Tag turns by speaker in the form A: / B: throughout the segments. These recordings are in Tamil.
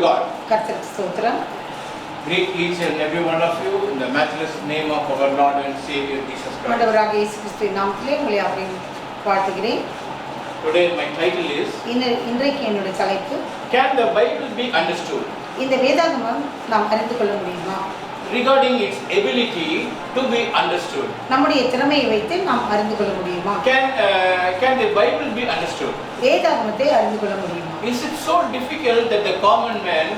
A: God.
B: கர்த்தருக்கு ஸ்தோத்திரம்.
A: Greet each and every one of you in the matchless name of our Lord and Savior Jesus Christ.
B: ஆண்டவராக இயேசு கிறிஸ்துவின் நாமத்திலே உங்களை யாவரையும் வாழ்த்துகிறேன்.
A: Today my title is,
B: இன்றைக்கு என்னுடைய தலைப்பு,
A: Can the Bible be understood?
B: இந்த வேதாகமம் நாம் அறிந்து கொள்ள முடியுமா?
A: Regarding its ability to be understood.
B: நம்முடைய திறமையை வைத்து நாம் அறிந்து கொள்ள முடியுமா?
A: Can the Bible be understood?
B: வேதாகமத்தை அறிந்து கொள்ள முடியுமா?
A: Is it so difficult that the common man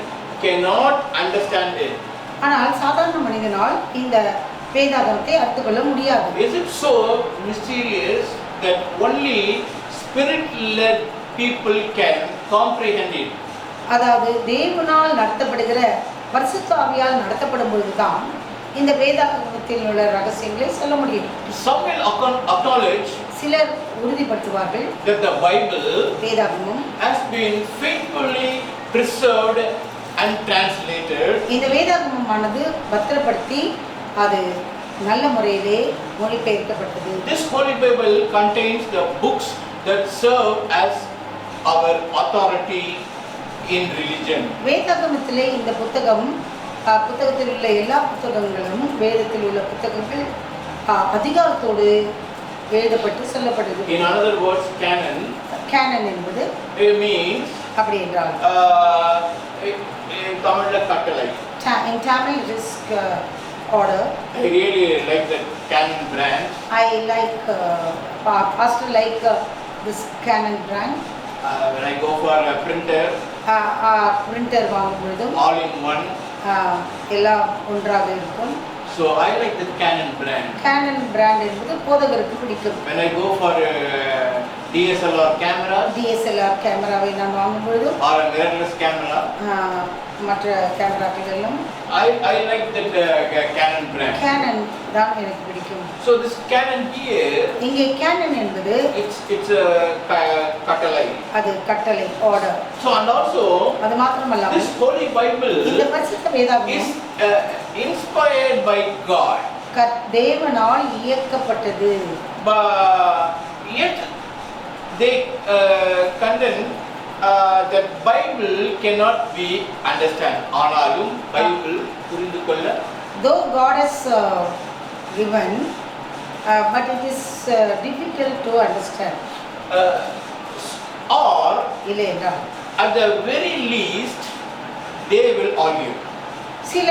A: cannot understand it?
B: ஆனால் சாதாரண மனிதனால் இந்த வேதாகமத்தை அறிந்து கொள்ள முடியாது.
A: Is it so mysterious that only spirit-led people can comprehend it?
B: அதாவது தேவனால் நடத்தப்படுகிற பரிசுத்த ஆவியால் நடத்தப்படும் பொழுதுதான் இந்த வேதாகமத்தில் உள்ள ரகசியங்களை சொல்ல முடியும்.
A: Some will acknowledge
B: சிலர் உறுதிப்படுத்துவார்கள்
A: that the Bible
B: வேதாகமம்
A: has been faithfully preserved and translated.
B: இந்த வேதாகமமானது பத்திரப்படுத்தி அது நல்ல முறையிலே மொழிபெயர்க்கப்பட்டது.
A: This Holy Bible contains the books that serve as our authority in religion.
B: வேதாகமத்திலே இந்த புத்தகத்தில் உள்ள எல்லா புத்தகங்களும் வேதத்தில் உள்ள புத்தகங்கள் அதிகாரத்தோடு எழுதப்பட்டு சொல்லப்படுது.
A: In other words, canon
B: என்பது
A: means
B: அப்படி என்றால்
A: தமிழ்ல கட்டளை.
B: In Tamil it is order.
A: I really like the canon brand.
B: I like pastor like this canon brand.
A: When I go for a printer,
B: printer வாங்கும் பொழுதும்
A: all in one,
B: எல்லாம் ஒன்றாக இருக்கும்.
A: so I like the canon brand.
B: Canon brand என்பது போதகருக்கு பிடிக்கும்.
A: When I go for DSLR கேமராவை நான் வாங்கும் பொழுது, or a mirrorless camera,
B: மற்ற கேமராக்களிலும்
A: I like that Canon brand.
B: Canon தான் எனக்கு பிடிக்கும்.
A: So this Canon here,
B: இங்கே Canon என்பது
A: it's a கட்டளை.
B: அது கட்டளை, order.
A: So and also
B: அது மாத்திரமல்ல,
A: this Holy Bible
B: இந்த பரிசுத்த வேதாகமம்
A: is inspired by God.
B: தேவனால் இயக்கப்பட்டது.
A: But yet they condemn that Bible cannot be understand. ஆனாலும் பைபிள் புரிந்து கொள்ள,
B: though God has given, but it is difficult to understand.
A: Or
B: இல்லை என்றால்
A: at the very least they will argue.
B: சில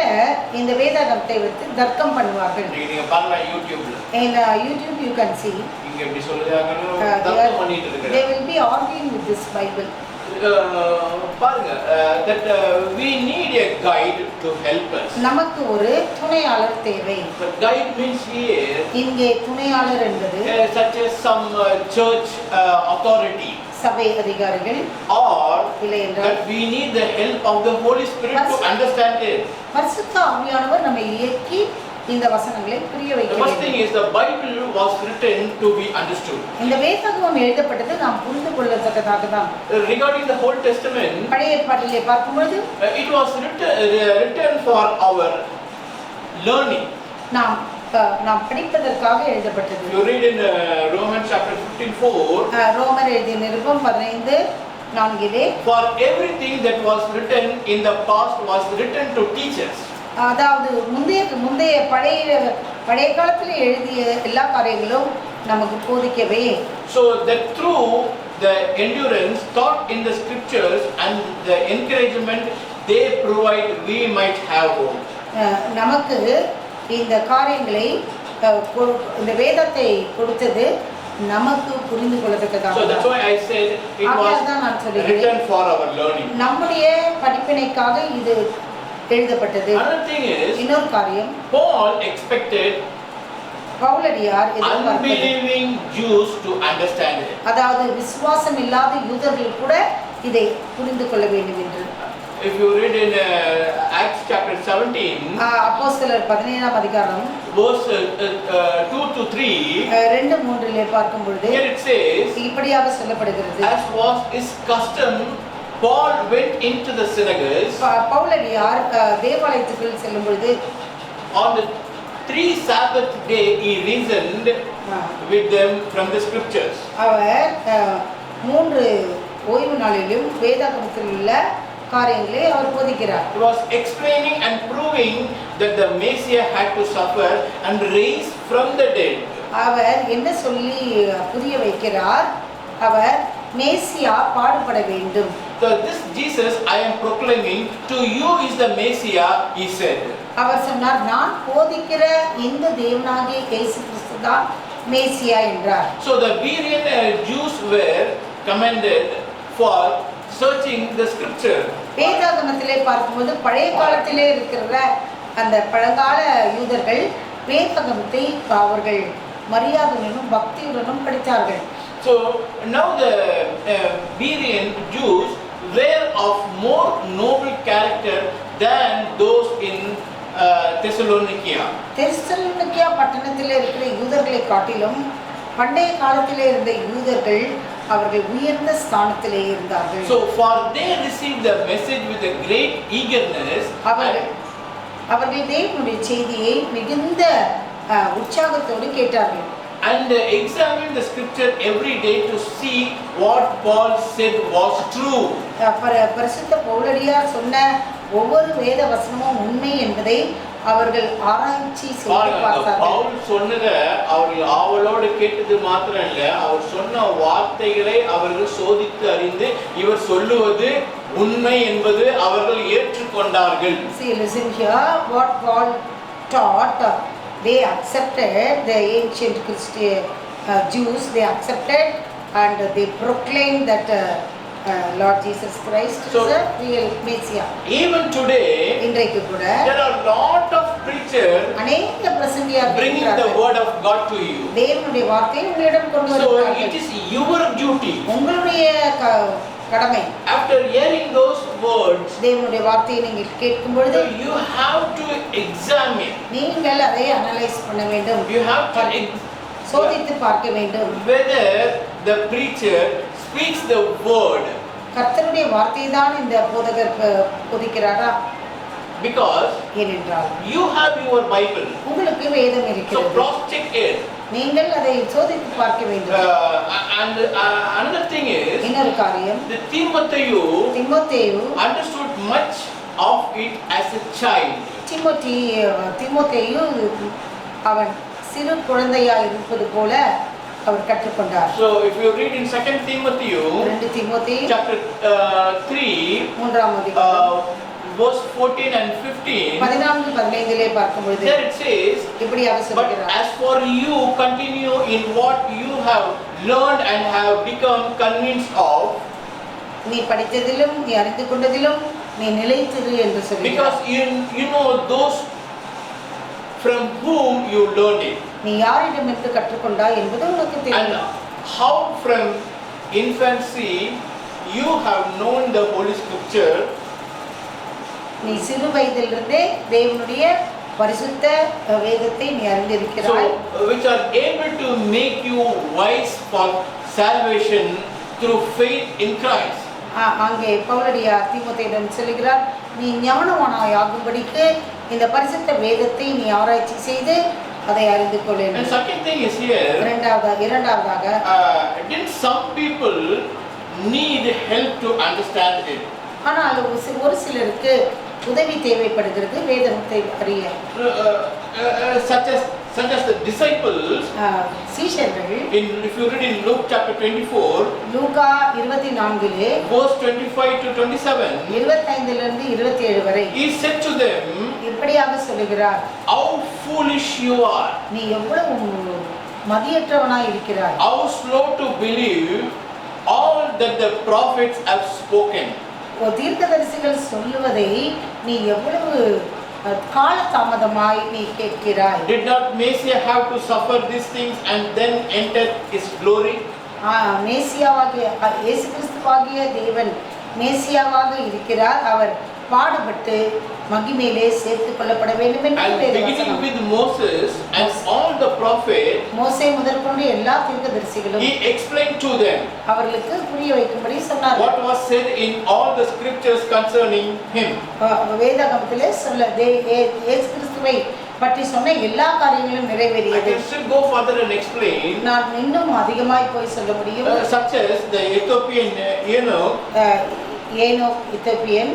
B: இந்த வேதாகமத்தை வைத்து தர்க்கம் பண்ணுவார்கள்.
A: நீங்க பாருங்க யூடியூப்ல.
B: In YouTube you can see.
A: இங்க எப்படி சொல்றாங்க, தர்க்கம் பண்ணிட்டு இருக்காங்க.
B: They will be arguing with this Bible.
A: பாருங்க, that we need a guide to help us.
B: நமக்கு ஒரு துணையாளர் தேவை.
A: The guide means here,
B: இங்கே துணையாளர் என்பது
A: such as some church authority,
B: சபை அதிகாரிகள்,
A: or
B: இல்லை என்றால்
A: that we need the help of the Holy Spirit to understand it.
B: பரிசுத்த ஆவியானவர் நம்மை இயக்கி இந்த வசனங்களை புரிய வைக்க
A: The first thing
B: வேண்டும்.
A: is the Bible was written to be understood.
B: இந்த வேதாகமம் எழுதப்பட்டது நாம் புரிந்து கொள்ளத்தக்கதாக தான்.
A: Regarding the Old Testament,
B: பழைய ஏற்பாட்டிலே பார்க்கும்போது
A: it was written for our learning.
B: நாம் படிப்பதற்காக எழுதப்பட்டது.
A: You read in Romans chapter 15:4,
B: ரோமர் எழுதிய நிருபம் 15:4,
A: for everything that was written in the past was written to teach us.
B: அதாவது முந்தைய பழைய காலத்தில் எழுதிய எல்லா காரியங்களும் நமக்கு போதிக்கவே.
A: So that through the endurance taught in the scriptures and the encouragement they provide, we might have hope.
B: நமக்கு இந்த காரியங்களை இந்த வேதத்தை கொடுத்தது நமக்கு புரிந்து கொள்ளத்தக்கதாக.
A: So that's why I said it was written for our learning.
B: நம்முடைய படிப்பினைக்காக இது எழுதப்பட்டது.
A: Another thing is,
B: இன்னொரு காரியம்,
A: Paul expected
B: பவுலடியார்
A: unbelieving Jews to understand it.
B: அதாவது விசுவாசம் இல்லாத யூதர்கள் கூட இதை புரிந்து கொள்ள வேண்டும் என்று.
A: If you read in Acts chapter 17,
B: அப்போஸ்தலர் 17ஆம் அதிகாரம்
A: verse 2 to 3,
B: 2-3 பார்க்கும் பொழுது
A: here it says,
B: இப்படியாக சொல்லப்படுகிறது,
A: as was his custom, Paul went into the synagogues.
B: பவுலடியார் தேவாலயத்துக்குள் செல்லும் பொழுது,
A: on the 3 Sabbath day he reasoned with them from the scriptures.
B: அவர் 3 ஓய்வு நாளிலும் வேதாகமத்தில் உள்ள காரியங்களை அவர் போதிக்கிறார்.
A: He was explaining and proving that the Messiah had to suffer and raise from the dead.
B: அவர் என்ன சொல்லி புரிய வைக்கிறார்? அவர் மேசியா பாடுபட வேண்டும்.
A: So this Jesus I am proclaiming to you is the Messiah, he said.
B: அவர் சொன்னார், நான் போதிக்கிற இந்த தேவனாகிய இயேசு கிறிஸ்து தான் மேசியா என்றார்.
A: So the Berean Jews were commended for searching the scripture.
B: வேதாகமத்திலே பார்க்கும்போது பழைய காலத்திலே இருக்கிற அந்த பழங்கால யூதர்கள் வேதாகமத்தை அவர்கள் மரியாதையுடனும் பக்தியுடனும் படித்தார்கள்.
A: So now the Berean Jews were of more noble character than those in Thessalonica.
B: தெசலோனிக்கா பட்டணத்திலே இருக்கிற யூதர்களை காட்டிலும் பண்டைய காலத்திலே இருந்த யூதர்கள் அவர்கள் உயர்ந்த ஸ்தானத்திலே இருந்தார்கள்.
A: So for they received the message with a great eagerness.
B: அவர்கள் தேவனுடைய செய்தியை மிகுந்த உற்சாகத்தோடு கேட்டார்கள்.
A: And examined the scripture every day to see what Paul said was true.
B: பரிசுத்த பவுலடியார் சொன்ன ஒவ்வொரு வேத வசனமும் உண்மை என்பதை அவர்கள் ஆராய்ச்சி செய்து பார்த்தார்கள்.
A: பவுல் சொன்னதை அவர்கள் ஆவலோடு கேட்டது மாத்திரம் இல்ல, அவர் சொன்ன வார்த்தைகளை அவர்கள் சோதித்து அறிந்து இவர் சொல்லுவது உண்மை என்பது அவர்கள் ஏற்றுக்கொண்டார்கள்.
B: See, listen here, what Paul taught, they accepted, the ancient Christian Jews, they accepted and they proclaimed that Lord Jesus Christ is a real Messiah.
A: Even today,
B: இன்றைக்கு கூட
A: there are lot of preachers
B: அநேக பிரசங்கியார்
A: bringing the word of God to you.
B: தேவனுடைய வார்த்தையை உங்களிடம் கொண்டு
A: So
B: வருகிறார்கள்.
A: it is your duty.
B: உங்களுடைய கடமை.
A: After hearing those words,
B: தேவனுடைய வார்த்தையை நீங்கள் கேட்கும் பொழுது
A: you have to examine.
B: நீங்கள் அதை அனலைஸ் பண்ண வேண்டும்.
A: You have to
B: சோதித்து பார்க்க வேண்டும்.
A: whether the preacher speaks the word.
B: கர்த்தருடைய வார்த்தையை தான் இந்த போதகர் போதிக்கிறாரா?
A: Because
B: ஏனென்றால்
A: you have your Bible.
B: உங்களுக்கு வேதம்
A: So
B: இருக்கிறது.
A: cross check it.
B: நீங்கள் அதை சோதித்து பார்க்க வேண்டும்.
A: And another thing is,
B: இன்னொரு காரியம்,
A: the Timothy
B: தீமோத்தேயு
A: understood much of it as a child.
B: தீமோத்தேயு அவன் சிறு குழந்தையாய் இருப்பது போல அவர் கற்றுக்கொண்டார்.
A: So if you read in 2 Timothy
B: 2 தீமோத்தேயு
A: chapter 3
B: மூன்றாம் அதிகாரம்
A: verse 14 and 15,
B: 14-15 பார்க்கும் பொழுது
A: there it says,
B: இப்படியாக
A: but
B: சொல்கிறார்,
A: as for you continue in what you have learned and have become convinced of,
B: நீ படித்ததிலும் நீ அறிந்து கொண்டதிலும் நீ நிலைத்திரு என்று சொல்கிறார்.
A: because you know those from whom you learned it.
B: நீ யாரிடமிருந்து கற்றுக்கொண்டாய் என்பது உனக்கு
A: And
B: தெரியும்.
A: how from infancy you have known the Holy Scripture.
B: நீ சிறு வயதிலிருந்தே தேவனுடைய பரிசுத்த வேதத்தை நீ அறிந்திருக்கிறாய்.
A: So which are able to make you wise for salvation through faith in Christ.
B: அங்கே பவுலடியார் தீமோத்தேயுவிடம் சொல்கிறார், நீ ஞானவானாய் ஆகும்படிக்கு இந்த பரிசுத்த வேதத்தை நீ ஆராய்ச்சி செய்து அதை அறிந்து கொள்.
A: And second thing is here,
B: இரண்டாவதாக
A: didn't some people need help to understand it?
B: ஆனால் ஒரு சிலருக்கு உதவி தேவைப்படுகிறது வேதத்தை அறிய.
A: Such as the disciples.
B: சீஷர்கள்,
A: If you read in Luke chapter 24,
B: Luca 24
A: verse 25 to 27,
B: 25 27 வரை
A: he said to them,
B: இப்படியாக சொல்லுகிறார்,
A: how foolish you are,
B: நீ எவ்வளவு மதியற்றவனாய் இருக்கிறாய்.
A: how slow to believe all that the prophets have spoken.
B: தீர்க்கதரிசிகள் சொல்லுவதை நீ எவ்வளவு காலதாமதமாய் நீ கேட்கிறாய்.
A: Did not Messiah have to suffer these things and then enter his glory?
B: மேசியாவாகிய இயேசு கிறிஸ்துவாகிய தேவன் மேசியாவாக இருக்கிறார். அவர் பாடுபட்டு மகிமையிலே சேர்த்துக் கொள்ளப்பட வேண்டும் என்று
A: beginning with Moses and all the prophets,
B: மோசே முதற்கொண்டு எல்லா தீர்க்கதரிசிகளும்
A: he explained to them
B: அவர்களுக்கு புரிய வைக்கும்படி சொன்னார்.
A: what was said in all the scriptures concerning him.
B: வேதாகமத்திலே இயேசு கிறிஸ்துவை பற்றி சொன்ன எல்லா காரியங்களும்
A: I
B: நிறைவேறியது.
A: can still go further and explain,
B: நான் இன்னும் அதிகமாய் போய் சொல்ல முடியும்.
A: such as the Ethiopian eunuch.
B: Enoch Ethiopian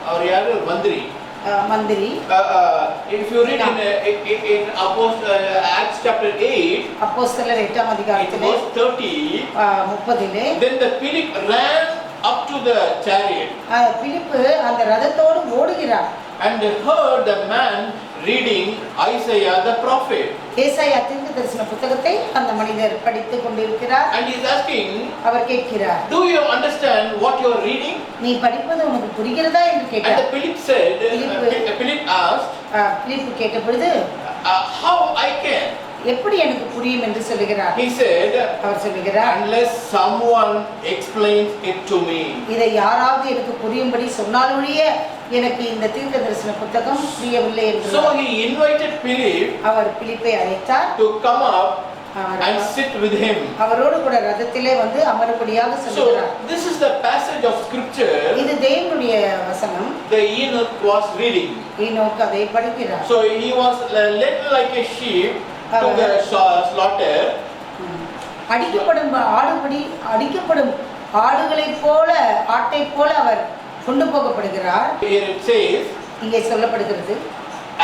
A: அவர் யாரு மந்திரி.
B: மந்திரி.
A: If you read in Acts chapter 8,
B: அப்போஸ்தலர் 8ஆம் அதிகாரத்திலே
A: verse 30,
B: 30லே
A: then the Philip ran up to the chariot
B: பிலிப்பு அந்த ரதத்தோடு ஓடுகிறார்.
A: and heard the man reading Isaiah the prophet.
B: ஏசாயா தீர்க்கதரிசன புத்தகத்தை அந்த மனிதர் படித்துக் கொண்டிருக்கிறார்.
A: And he is asking,
B: அவர் கேட்கிறார்,
A: do you understand what you are reading?
B: நீ படிப்பது உனக்கு புரிகிறதா என்று
A: And
B: கேட்டார்.
A: the Philip said, Philip asked,
B: பிலிப்பு கேட்ட பொழுது
A: how I can?
B: எப்படி எனக்கு புரியும் என்று சொல்லுகிறார்.
A: He said,
B: அவர் சொல்லுகிறார்,
A: unless someone explains it to me.
B: இதை யாராவது எனக்கு புரியும்படி சொன்னாலொழிய எனக்கு இந்த தீர்க்க தரிசன புத்தகம் புரியவில்லை என்று.
A: So he invited Philip
B: அவர் பிலிப்பை அழைத்தார்.
A: to come up and sit with him.
B: அவரோடு கூட ரதத்திலே வந்து அமரும்படியாக சொல்லுகிறார்.
A: So this is the passage of scripture
B: இது தேவனுடைய வசனம்.
A: the Enoch was reading.
B: Enoch அதை படிக்கிறார்.
A: So he was led like a sheep to the slaughter.
B: அடிக்கப்படும் ஆடுகளைப் போல ஆட்டைப் போல அவர் கொண்டு போகப்படுகிறார்.
A: Here it says,
B: இங்கே சொல்லப்படுகிறது,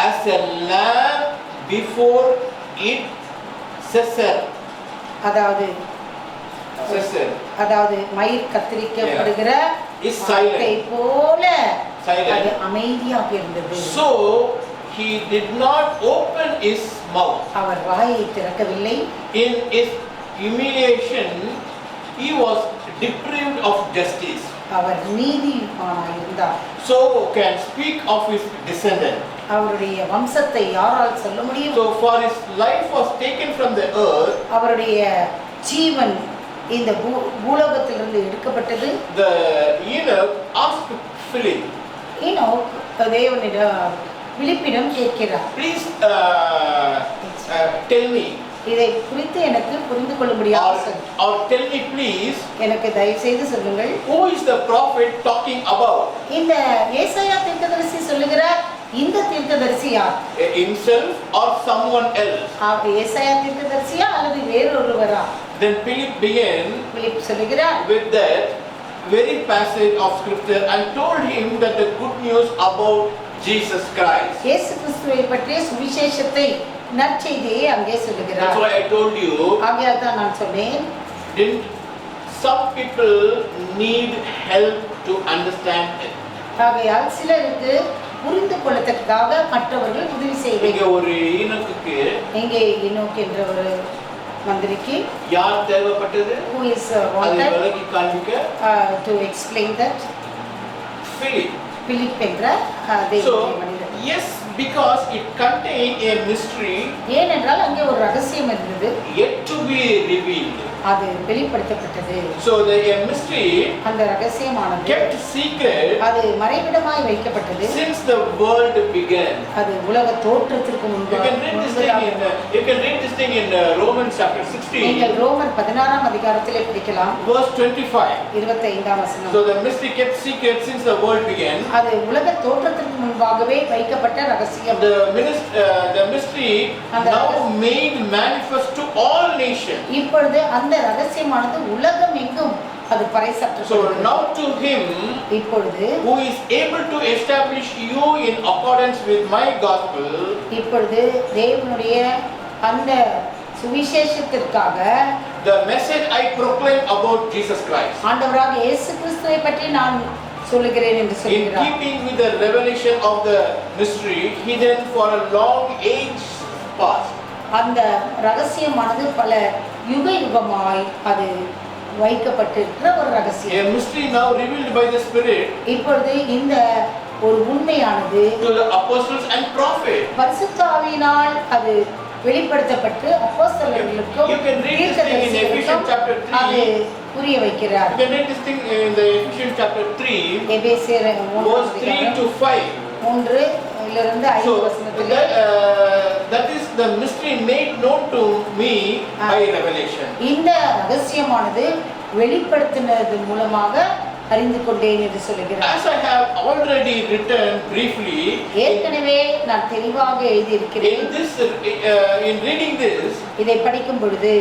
A: as a lamb before it sesser.
B: அதாவது மயிர் கத்தரிக்கப்படுகிற ஆட்டை போல அது அமைதியாக இருந்தது.
A: So he did not open his mouth.
B: அவர் வாயை திறக்கவில்லை.
A: In his humiliation he was deprived of justice.
B: அவர் நீதிமானாய் இருந்தார்.
A: So can speak of his descendant.
B: அவருடைய வம்சத்தை யாரால் சொல்ல முடியும்?
A: So for his life was taken from the earth.
B: அவருடைய ஜீவன் இந்த பூலோகத்திலிருந்து எடுக்கப்பட்டது.
A: The Enoch asked Philip.
B: Enoch தேவனிடம் பிலிப்பிடம் கேட்கிறார்,
A: Please tell me.
B: இதை குறித்து எனக்கு புரிந்து கொள்ளும்படியாக
A: or tell me please.
B: எனக்கு தயவு செய்து சொல்லுங்கள்.
A: Who is the prophet talking about?
B: இந்த ஏசாயா தீர்க்கதரிசி சொல்லுகிறார், இந்த தீர்க்கதரிசி யார்?
A: Himself or someone else?
B: ஏசாயா தீர்க்கதரிசியா அல்லது வேறொருவரா?
A: Then Philip began
B: பிலிப் சொல்லுகிறார்
A: with that very passage of scripture and told him that the good news about Jesus Christ.
B: இயேசு கிறிஸ்துவை பற்றிய சுவிசேஷத்தை நற்செய்தியை அங்கே சொல்லுகிறார்.
A: That's why I told you.
B: ஆகையால் தான் நான் சொன்னேன்.
A: Didn't some people need help to understand it?
B: ஆகையால் சிலருக்கு புரிந்து கொள்ளத்தக்கதாக மற்றவர்கள் உதவி செய்ய
A: இங்க
B: வேண்டும்.
A: ஒரு ஈனோக்குக்கு
B: இங்கே ஈனோக் என்ற ஒரு மந்திரிக்கு
A: யார் தேவைப்பட்டது?
B: who is
A: அதை
B: wanted
A: விளக்கி காண்பிக்க
B: to explain that
A: Philip.
B: Philip என்ற
A: So
B: தேவனுடைய மனிதர்.
A: yes, because it contained a mystery
B: ஏனென்றால் அங்கே ஒரு ரகசியம் இருந்தது,
A: yet to be revealed.
B: அது வெளிப்படுத்தப்பட்டது.
A: So the mystery
B: அந்த ரகசியமானது
A: kept secret
B: அது மறைவிடமாய் வைக்கப்பட்டது
A: since the world began.
B: அது உலக தோற்றத்திற்கு
A: You can read this thing in Romans chapter 16
B: நீங்கள் ரோமர் 16ஆம் அதிகாரத்திலே படிக்கலாம்.
A: verse 25.
B: 25ஆம் வசனம்.
A: So the mystery kept secret since the world began.
B: அது உலக தோற்றத்திற்கு முன்பாகவே வைக்கப்பட்ட ரகசியம்.
A: The mystery now made manifest to all nations.
B: இப்பொழுது அந்த ரகசியமானது உலகம் எங்கும் அது பறைசாற்றப்படுகிறது.
A: So now to him
B: இப்பொழுது
A: who is able to establish you in accordance with my gospel.
B: இப்பொழுது தேவனுடைய அந்த சுவிசேஷத்திற்காக
A: The message I proclaim about Jesus Christ.
B: ஆண்டவராக இயேசு கிறிஸ்துவை பற்றி நான் சொல்லுகிறேன் என்று
A: In
B: சொல்கிறார்.
A: keeping with the revelation of the mystery hidden for a long age past.
B: அந்த ரகசியமானது பல யுக யுகமாய் அது வைக்கப்பட்டிருக்கிற ஒரு ரகசியம்.
A: A mystery now revealed by the Spirit
B: இப்பொழுது இந்த ஒரு உண்மையானது
A: to the apostles and prophets.
B: பரிசுத்த ஆவியினால் அது வெளிப்படுத்தப்பட்டு அப்போஸ்தலர்களுக்கும்
A: You can read this thing in Ephesians chapter 3.
B: அது புரிய வைக்கிறார்.
A: You can read this thing in the Ephesians chapter 3
B: எபேசியர்
A: verse 3 to 5.
B: 3 5
A: So
B: வசனத்திலே
A: that is the mystery made known to me by revelation.
B: இந்த ரகசியமானது வெளிப்படுத்தினது மூலமாக அறிந்து கொண்டேன் என்று சொல்கிறார்.
A: As I have already written briefly,
B: ஏற்கனவே நான் தெளிவாக எழுதி இருக்கிறேன்.
A: in reading this,
B: இதை படிக்கும் பொழுது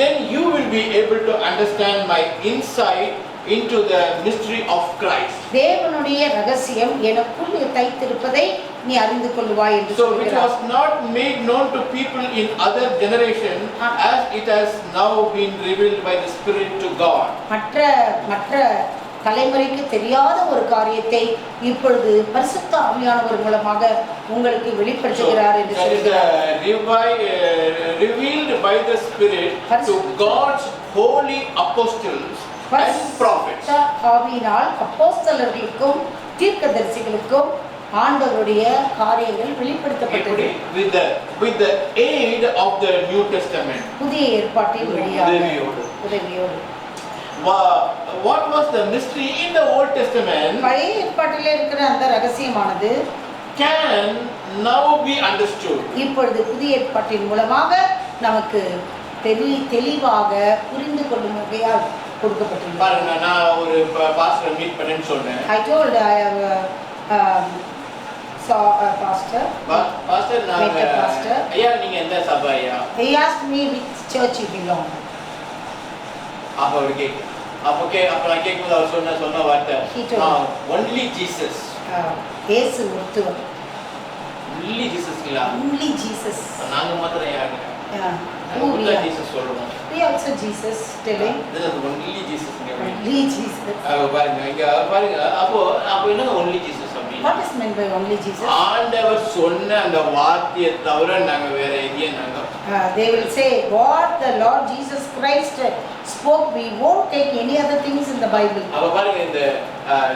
A: then you will be able to understand my insight into the mystery of Christ.
B: தேவனுடைய ரகசியம் எனக்குள் தைத்திருப்பதை நீ அறிந்து கொள்வாய் என்று
A: So which
B: சொல்கிறார்.
A: was not made known to people in other generation as it has now been revealed by the Spirit to God.
B: மற்ற தலைமுறைக்கு தெரியாத ஒரு காரியத்தை இப்பொழுது பரிசுத்த ஆவியானவர் மூலமாக உங்களுக்கு வெளிப்படுத்துகிறார் என்று
A: That is
B: சொல்கிறார்.
A: revealed by the Spirit to God's holy apostles and prophets.
B: பரிசுத்த ஆவியினால் அப்போஸ்தலர்களுக்கும் தீர்க்கதரிசிகளுக்கும் ஆண்டவருடைய காரியங்கள் வெளிப்படுத்தப்பட்டது.
A: With the aid of the New Testament.
B: புதிய ஏற்பாட்டின் வழியாக உதவியோடு.
A: What was the mystery in the Old Testament?
B: பழைய ஏற்பாட்டிலே இருக்கிற அந்த ரகசியமானது
A: can now be understood.
B: இப்பொழுது புதிய ஏற்பாட்டின் மூலமாக நமக்கு தெளிவாக புரிந்து கொள்ளும் வகையால் கொடுக்கப்பட்டுள்ளது.
A: பாருங்க, நான் ஒரு பாஸ்டர் மீட் பண்ணேன்னு சொன்னேன்.
B: I told I have saw a pastor.
A: Pastor,
B: met a pastor.
A: ஐயா நீங்க எந்த சபை ஐயா?
B: He asked me which church you belong.
A: அப்ப நான் கேட்கும்போது அவர் சொன்ன வார்த்தை only Jesus.
B: இயேசு ஒருத்தர்.
A: only Jesus இல்ல.
B: only Jesus.
A: நாங்க மாத்திரம் யாரு?
B: who we are.
A: Jesus சொல்றோம்.
B: we also Jesus telling.
A: this is only Jesus.
B: only Jesus.
A: பாருங்க இங்க பாருங்க அப்போ என்ன only Jesus அப்படி?
B: what is meant by only Jesus?
A: ஆண்டவர் சொன்ன அந்த வார்த்தையை தவிர நாங்க வேற எதையும் நாங்க
B: they will say what the Lord Jesus Christ spoke, we won't take any other things in the Bible.
A: அப்ப பாருங்க இந்த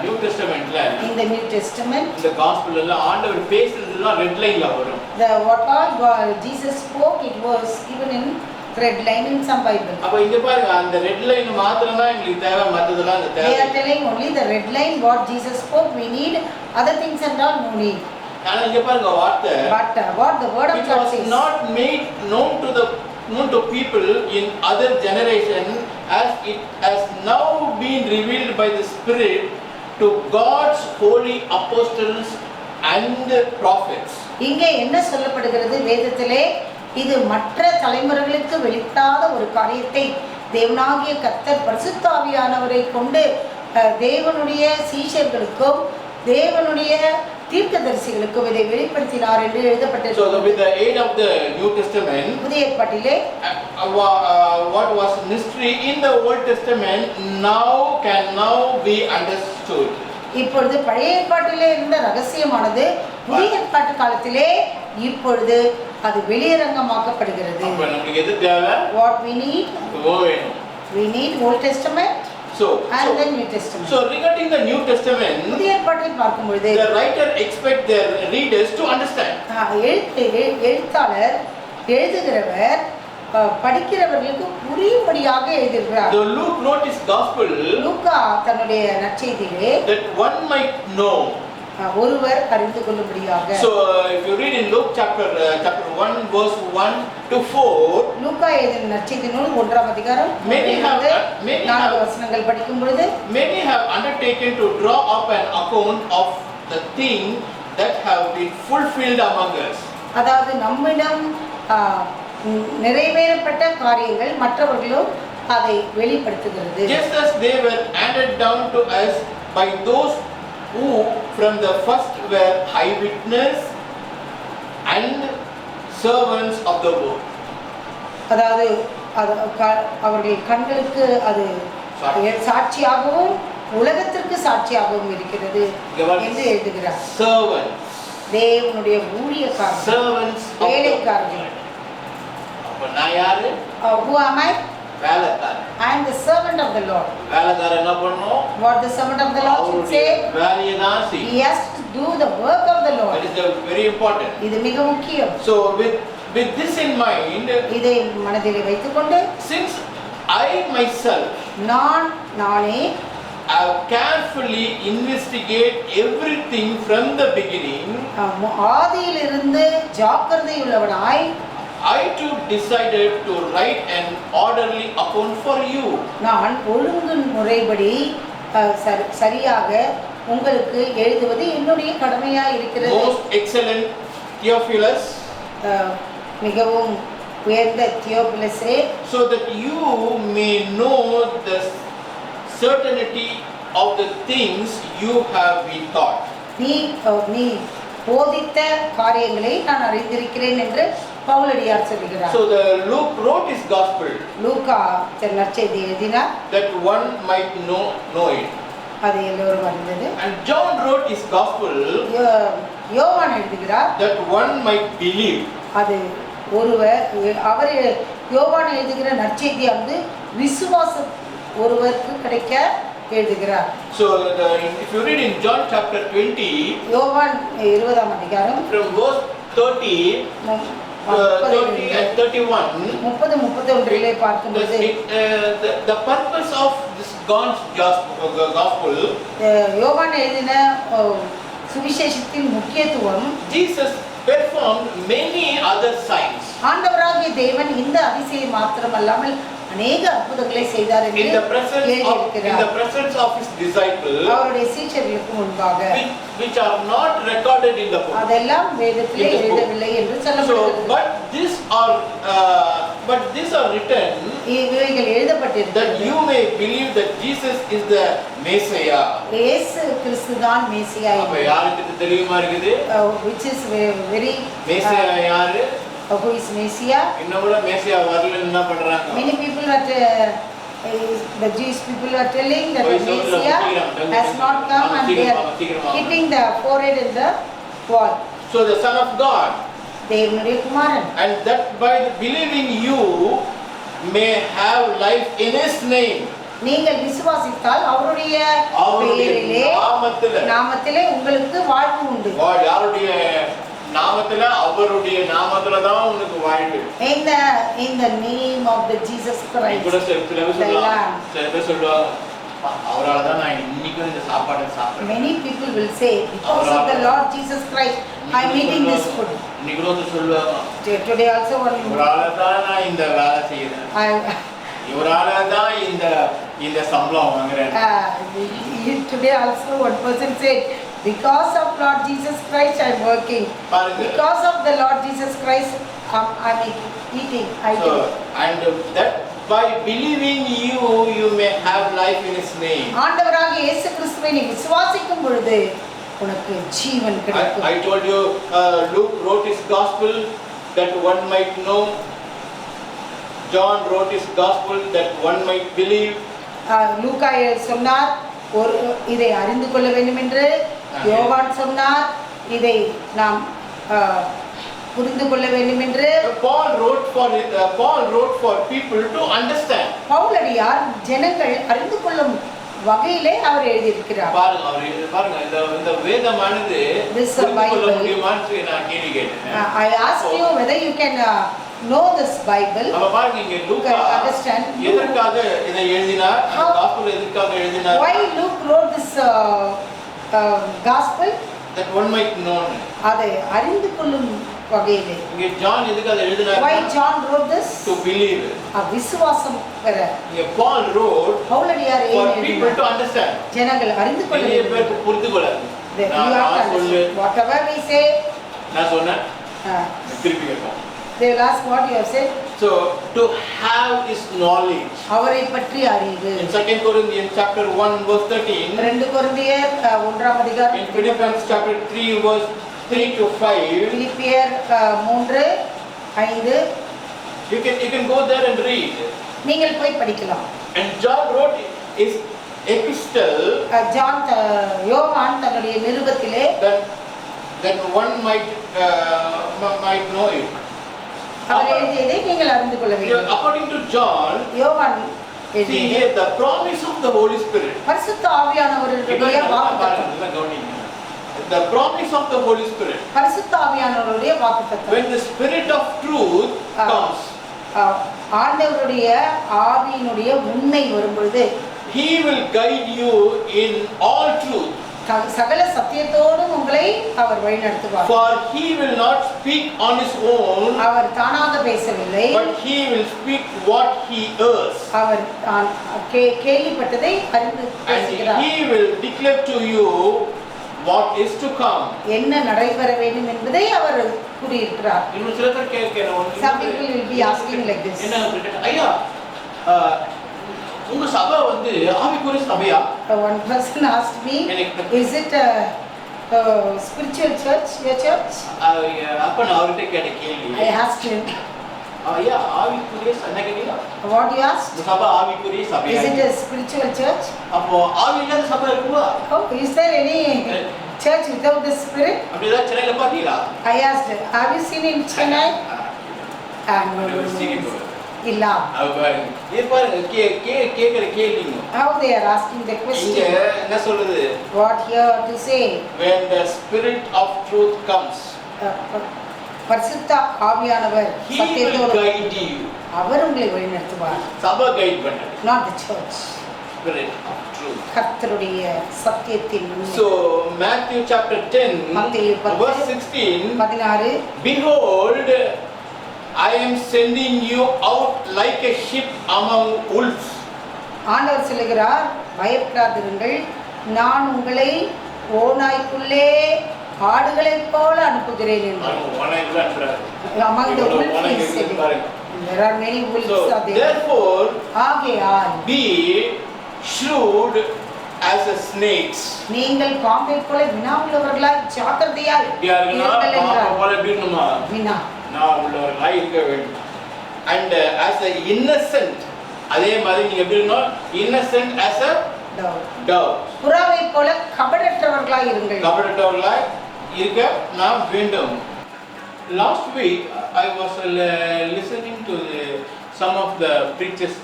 A: நியூ டெஸ்டமென்ட்ல
B: in the New Testament
A: இந்த காஸ்பல் எல்லாம் ஆண்டவர் பேசுறதுலாம் ரெட் லைன்ல வரும்.
B: what all God, Jesus spoke, it was given in red line in some Bible.
A: அப்ப இங்க பாருங்க அந்த ரெட் லைன் மாத்திரம் தான் எங்களுக்கு தேவை, மத்ததெல்லாம் அந்த தேவை.
B: they are telling only the red line what Jesus spoke, we need other things and all no need.
A: ஆனா இங்க பாருங்க வார்த்தை
B: but what the word of God says,
A: not made known to people in other generation as it has now been revealed by the Spirit to God's holy apostles and prophets.
B: இங்கே என்ன சொல்லப்படுகிறது வேதத்திலே, இது மற்ற தலைமுறைகளுக்கு வெளிப்படாத ஒரு காரியத்தை தேவனாகிய கர்த்தர் பரிசுத்த ஆவியானவரை கொண்டு தேவனுடைய சீஷர்களுக்கும் தேவனுடைய தீர்க்கதரிசிகளுக்கும் இதை வெளிப்படுத்தினார் என்று எழுதப்பட்டது.
A: So with the aid of the New Testament,
B: புதிய ஏற்பாட்டிலே
A: what was mystery in the Old Testament can now be understood.
B: இப்பொழுது பழைய ஏற்பாட்டிலே இருந்த ரகசியமானது புதிய ஏற்பாட்டு காலத்திலே இப்பொழுது அது வெளியரங்கமாக்கப்படுகிறது.
A: அப்ப நமக்கு எது தேவை?
B: what we need?
A: வேணும்.
B: we need Old Testament and the New Testament.
A: So regarding the New Testament,
B: புதிய ஏற்பாட்டில் பார்க்கும்போது
A: the writer expect their readers to understand.
B: எழுத்தாளர் எழுதுகிறவர் படிக்கிறவர்களுக்கு புரியும்படியாக எழுதுகிறார்.
A: So Luke wrote his gospel
B: லூக்கா தன்னுடைய நற்செய்தியிலே
A: that one might know.
B: ஒருவர் அறிந்து கொள்ளும்படியாக.
A: So if you read in Luke chapter 1 verse 1 to 4,
B: லூக்கா எழுதின நற்செய்தி நூல் 1ஆம் அதிகாரம் 4 வசனங்கள் படிக்கும் பொழுது
A: many have undertaken to draw up an account of the thing that have been fulfilled among us.
B: அதாவது நம்மிடம் நிறைவேறப்பட்ட காரியங்கள் மற்றவர்களும் அதை வெளிப்படுத்துகிறது.
A: Just as they were handed down to us by those who from the first were eyewitness and servants of the word.
B: அதாவது அவர்கள் கண்களுக்கு அது சாட்சியாகவும் உலகத்திற்கு சாட்சியாகவும் இருக்கிறது என்று எழுதுகிறார்.
A: Servants,
B: தேவனுடைய ஊழியக்காரர்கள்,
A: servants,
B: வேலைக்காரர்கள்.
A: அப்ப நான் யாரு?
B: who am I?
A: வேலைக்காரன்.
B: I am the servant of the Lord.
A: வேலைக்காரன் என்ன பண்ணணும்?
B: What the servant of the Lord should say?
A: வேலையை தான் செய்யணும்.
B: He has to do the work of the Lord.
A: That is very important.
B: இது மிக முக்கியம்.
A: So with this in mind,
B: இதை மனதிலே வைத்துக்கொண்டு
A: since I myself
B: நானே
A: have carefully investigate everything from the beginning,
B: ஆதியிலிருந்து ஜாக்கிரதையுள்ளவனாய்
A: I too decided to write an orderly account for you.
B: நான் ஒழுங்கு முறைப்படி சரியாக உங்களுக்கு எழுதுவது என்னுடைய கடமையாக இருக்கிறது.
A: Most excellent Theophilus,
B: மிகவும் உயர்ந்த தியோபிலஸே,
A: so that you may know the certainty of the things you have been taught.
B: நீ போதித்த காரியங்களை நான் அறிந்திருக்கிறேன் என்று பவுலடியார் சொல்கிறார்.
A: So the Luke wrote his gospel.
B: லூக்கா நற்செய்தி எழுதினார்.
A: That one might know it.
B: அது எல்லோரும் அறிந்தது.
A: And John wrote his gospel.
B: யோவான் எழுதுகிறார்.
A: That one might believe.
B: அது அவர் யோவான் எழுதுகிற நற்செய்தியானது விசுவாசம் ஒருவருக்கு கிடைக்க எழுதுகிறார்.
A: So if you read in John chapter 20,
B: யோவான் 20ஆம் அதிகாரம்
A: from verse 30 and 31,
B: 30-31 பார்க்கும்போது
A: the purpose of this God's gospel,
B: யோவான் எழுதின சுவிசேஷத்தின் முக்கியத்துவம், Jesus
A: performed many other signs.
B: ஆண்டவராகிய தேவன் இந்த அதிசயம் மாத்திரமல்லாமல் அநேக அற்புதங்களை செய்தார் என்று
A: in the presence of his disciples,
B: அவருடைய சீஷர்களுக்கு முன்பாக,
A: which are not recorded in the book.
B: அதெல்லாம் வேதத்திலே எழுதவில்லை என்று சொல்லப்படுகிறது.
A: But these are written
B: இவைகள் எழுதப்பட்டிருக்கிறது
A: that you may believe that Jesus is the Messiah.
B: இயேசு கிறிஸ்து தான் மேசியா.
A: அப்ப யாருக்கு தெரியுமா இருக்குது?
B: which is very
A: மேசியா யாரு?
B: who is Messiah?
A: இன்னொரு மேசியா வரலன்னு என்ன பண்றாங்க?
B: Many people are the Jewish people are telling that the Messiah has not come and they are hitting the forehead in the wall.
A: So the Son of God,
B: தேவனுடைய குமாரன்,
A: and that by believing you may have life in his name.
B: நீங்கள் விசுவாசித்தால் அவருடைய பெயரிலே நாமத்திலே உங்களுக்கு வாழ்வு உண்டு.
A: யாருடைய நாமத்திலே? அவருடைய நாமத்திலே தான் உங்களுக்கு வாழ்வு.
B: In the name of the Jesus Christ.
A: கூட சில சொல்லுவாங்க அவரால தான் நான் இன்னைக்கு இந்த சாப்பாடை சாப்பிடுறேன்.
B: Many people will say because of the Lord Jesus Christ I am eating this food.
A: இன்னைக்கு கூட சொல்லுவாங்க
B: today also
A: அவரால தான் நான் இந்த வேலை செய்யறேன். இவரால தான் இந்த சம்பளம் வாங்குறேன்.
B: Today also one person said because of Lord Jesus Christ I am working. Because of the Lord Jesus Christ I am eating.
A: And that by believing you may have life in his name.
B: ஆண்டவராகிய இயேசு கிறிஸ்துவை நீ விசுவாசிக்கும் பொழுது உனக்கு ஜீவன் கிடைக்கும்.
A: I told you Luke wrote his gospel that one might know. John wrote his gospel that one might believe.
B: லூக்கா சொன்னார் இதை அறிந்து கொள்ள வேண்டும் என்று. யோவான் சொன்னார் இதை நாம் புரிந்து கொள்ள வேண்டும் என்று.
A: Paul wrote for people to understand.
B: பவுலடியார் ஜனங்கள் அறிந்து கொள்ளும் வகையிலே அவர் எழுதியிருக்கிறார்.
A: பாருங்க இந்த வேதமானது புரிந்து கொள்ள முடியுமான்னு நான் கேள்வி கேட்டேன்.
B: I asked you whether you can know this Bible.
A: அப்ப பாருங்க இங்க லூக்கா எதற்காக இதை எழுதினார்? gospel எதற்காக எழுதினார்?
B: Why Luke wrote this gospel?
A: That one might know. அதை
B: அறிந்து கொள்ளும் வகையிலே.
A: இங்க ஜான் எதற்காக எழுதினார்?
B: Why John wrote this?
A: To believe.
B: விசுவாசம் பெற.
A: இங்க Paul wrote
B: பவுலடியார்
A: for people to understand.
B: ஜனங்கள் அறிந்து கொள்ள வேண்டும்.
A: பேருக்கு புரிந்து கொள்ள.
B: நான் சொல்லு whatever we say.
A: நான் சொன்னேன். திருப்பி கேட்போம்.
B: They will ask what you have said.
A: So to have his knowledge.
B: அவரை பற்றி அறிவு.
A: In 2 Corinthians chapter 1 verse 13.
B: 2 கொரிந்தியர் 1ஆம் அதிகாரம்.
A: In Philippians chapter 3 verse 3 to 5.
B: பிலிப்பியர் 3:5.
A: You can go there and read.
B: நீங்கள் போய் படிக்கலாம்.
A: And John wrote his epistle.
B: யோவான் தன்னுடைய நிருபத்திலே
A: that one might know it.
B: அவர் எழுதியதை நீங்கள் அறிந்து கொள்ள வேண்டும்.
A: According to John,
B: யோவான்
A: see here the promise of the Holy Spirit.
B: பரிசுத்த ஆவியானவருடைய வாக்குத்தத்தம்.
A: The promise of the Holy Spirit.
B: பரிசுத்த ஆவியானவருடைய வாக்குத்தத்தம்.
A: When the Spirit of truth comes,
B: ஆண்டவருடைய ஆவியினுடைய உண்மை வரும்போது
A: he will guide you in all truth.
B: சகல சத்தியத்தோடும் உங்களை அவர் வழிநடத்துவார்.
A: For he will not speak on his own.
B: அவர் தானாக பேசவில்லை.
A: But he will speak what he hears.
B: அவர் கேள்விப்பட்டதை அறிந்து பேசுகிறார்.
A: And he will declare to you what is to come.
B: என்ன நடைபெற வேண்டும் என்பதை அவர் கூறியிருக்கிறார்.
A: இன்னும் சில பேர் கேட்கணும்.
B: Some people will be asking like this.
A: என்ன ஐயா உங்க சபை வந்து ஆவிக்குரிய சபையா?
B: One person asked me, is it a spiritual church, your church?
A: அப்ப நான் அவர்கிட்ட கேட்ட கேள்வி.
B: I asked him.
A: ஐயா ஆவிக்குரிய சபையா?
B: What you asked?
A: சபை ஆவிக்குரிய சபையா?
B: Is it a spiritual church?
A: அப்போ ஆவி இல்லாத சபை இருக்குமா?
B: Oh, is there any church without the spirit?
A: அப்படிதான் சென்னையில பாத்தீங்களா?
B: I asked, have you seen in Chennai? இல்லா.
A: கேக்குற கேள்விங்க.
B: How they are asking the question?
A: இங்க என்ன சொல்லுது?
B: What here to say?
A: When the spirit of truth comes,
B: பரிசுத்த ஆவியானவர்
A: சத்தியத்தோடு guide you.
B: அவர் உங்களை வழிநடத்துவார்.
A: சபை கைட் பண்ணது.
B: Not the church.
A: Spirit of truth.
B: கர்த்தருடைய சத்தியத்தின் உண்மை.
A: So Matthew chapter 10 verse 16. Behold, I am sending you out like a sheep among wolves.
B: ஆண்டவர் சொல்லுகிறார், பயப்படாதிருங்கள், நான் உங்களை ஓநாய்க்குள்ளே ஆடுகளைப் போல அனுப்புகிறேன் என்றார். Among the wolves, there are many wolves are there.
A: Therefore,
B: ஆகையால்
A: be shrewd as a snakes.
B: நீங்கள் பாம்பை போல வினாவுள்ளவர்களாய் ஜாக்கிரதையாய் இருங்கள் என்றார். வினா
A: நான் உள்ளவர்களாய் இருக்க வேண்டும். And as a innocent, அதே மாதிரி நீங்க எப்படி இருக்கணும்? Innocent as a dove.
B: புறாவை போல கபடற்றவர்களாய் இருங்கள்.
A: கபடற்றவர்களாய் இருக்க நாம் வேண்டும். Last week I was listening to some of the preachers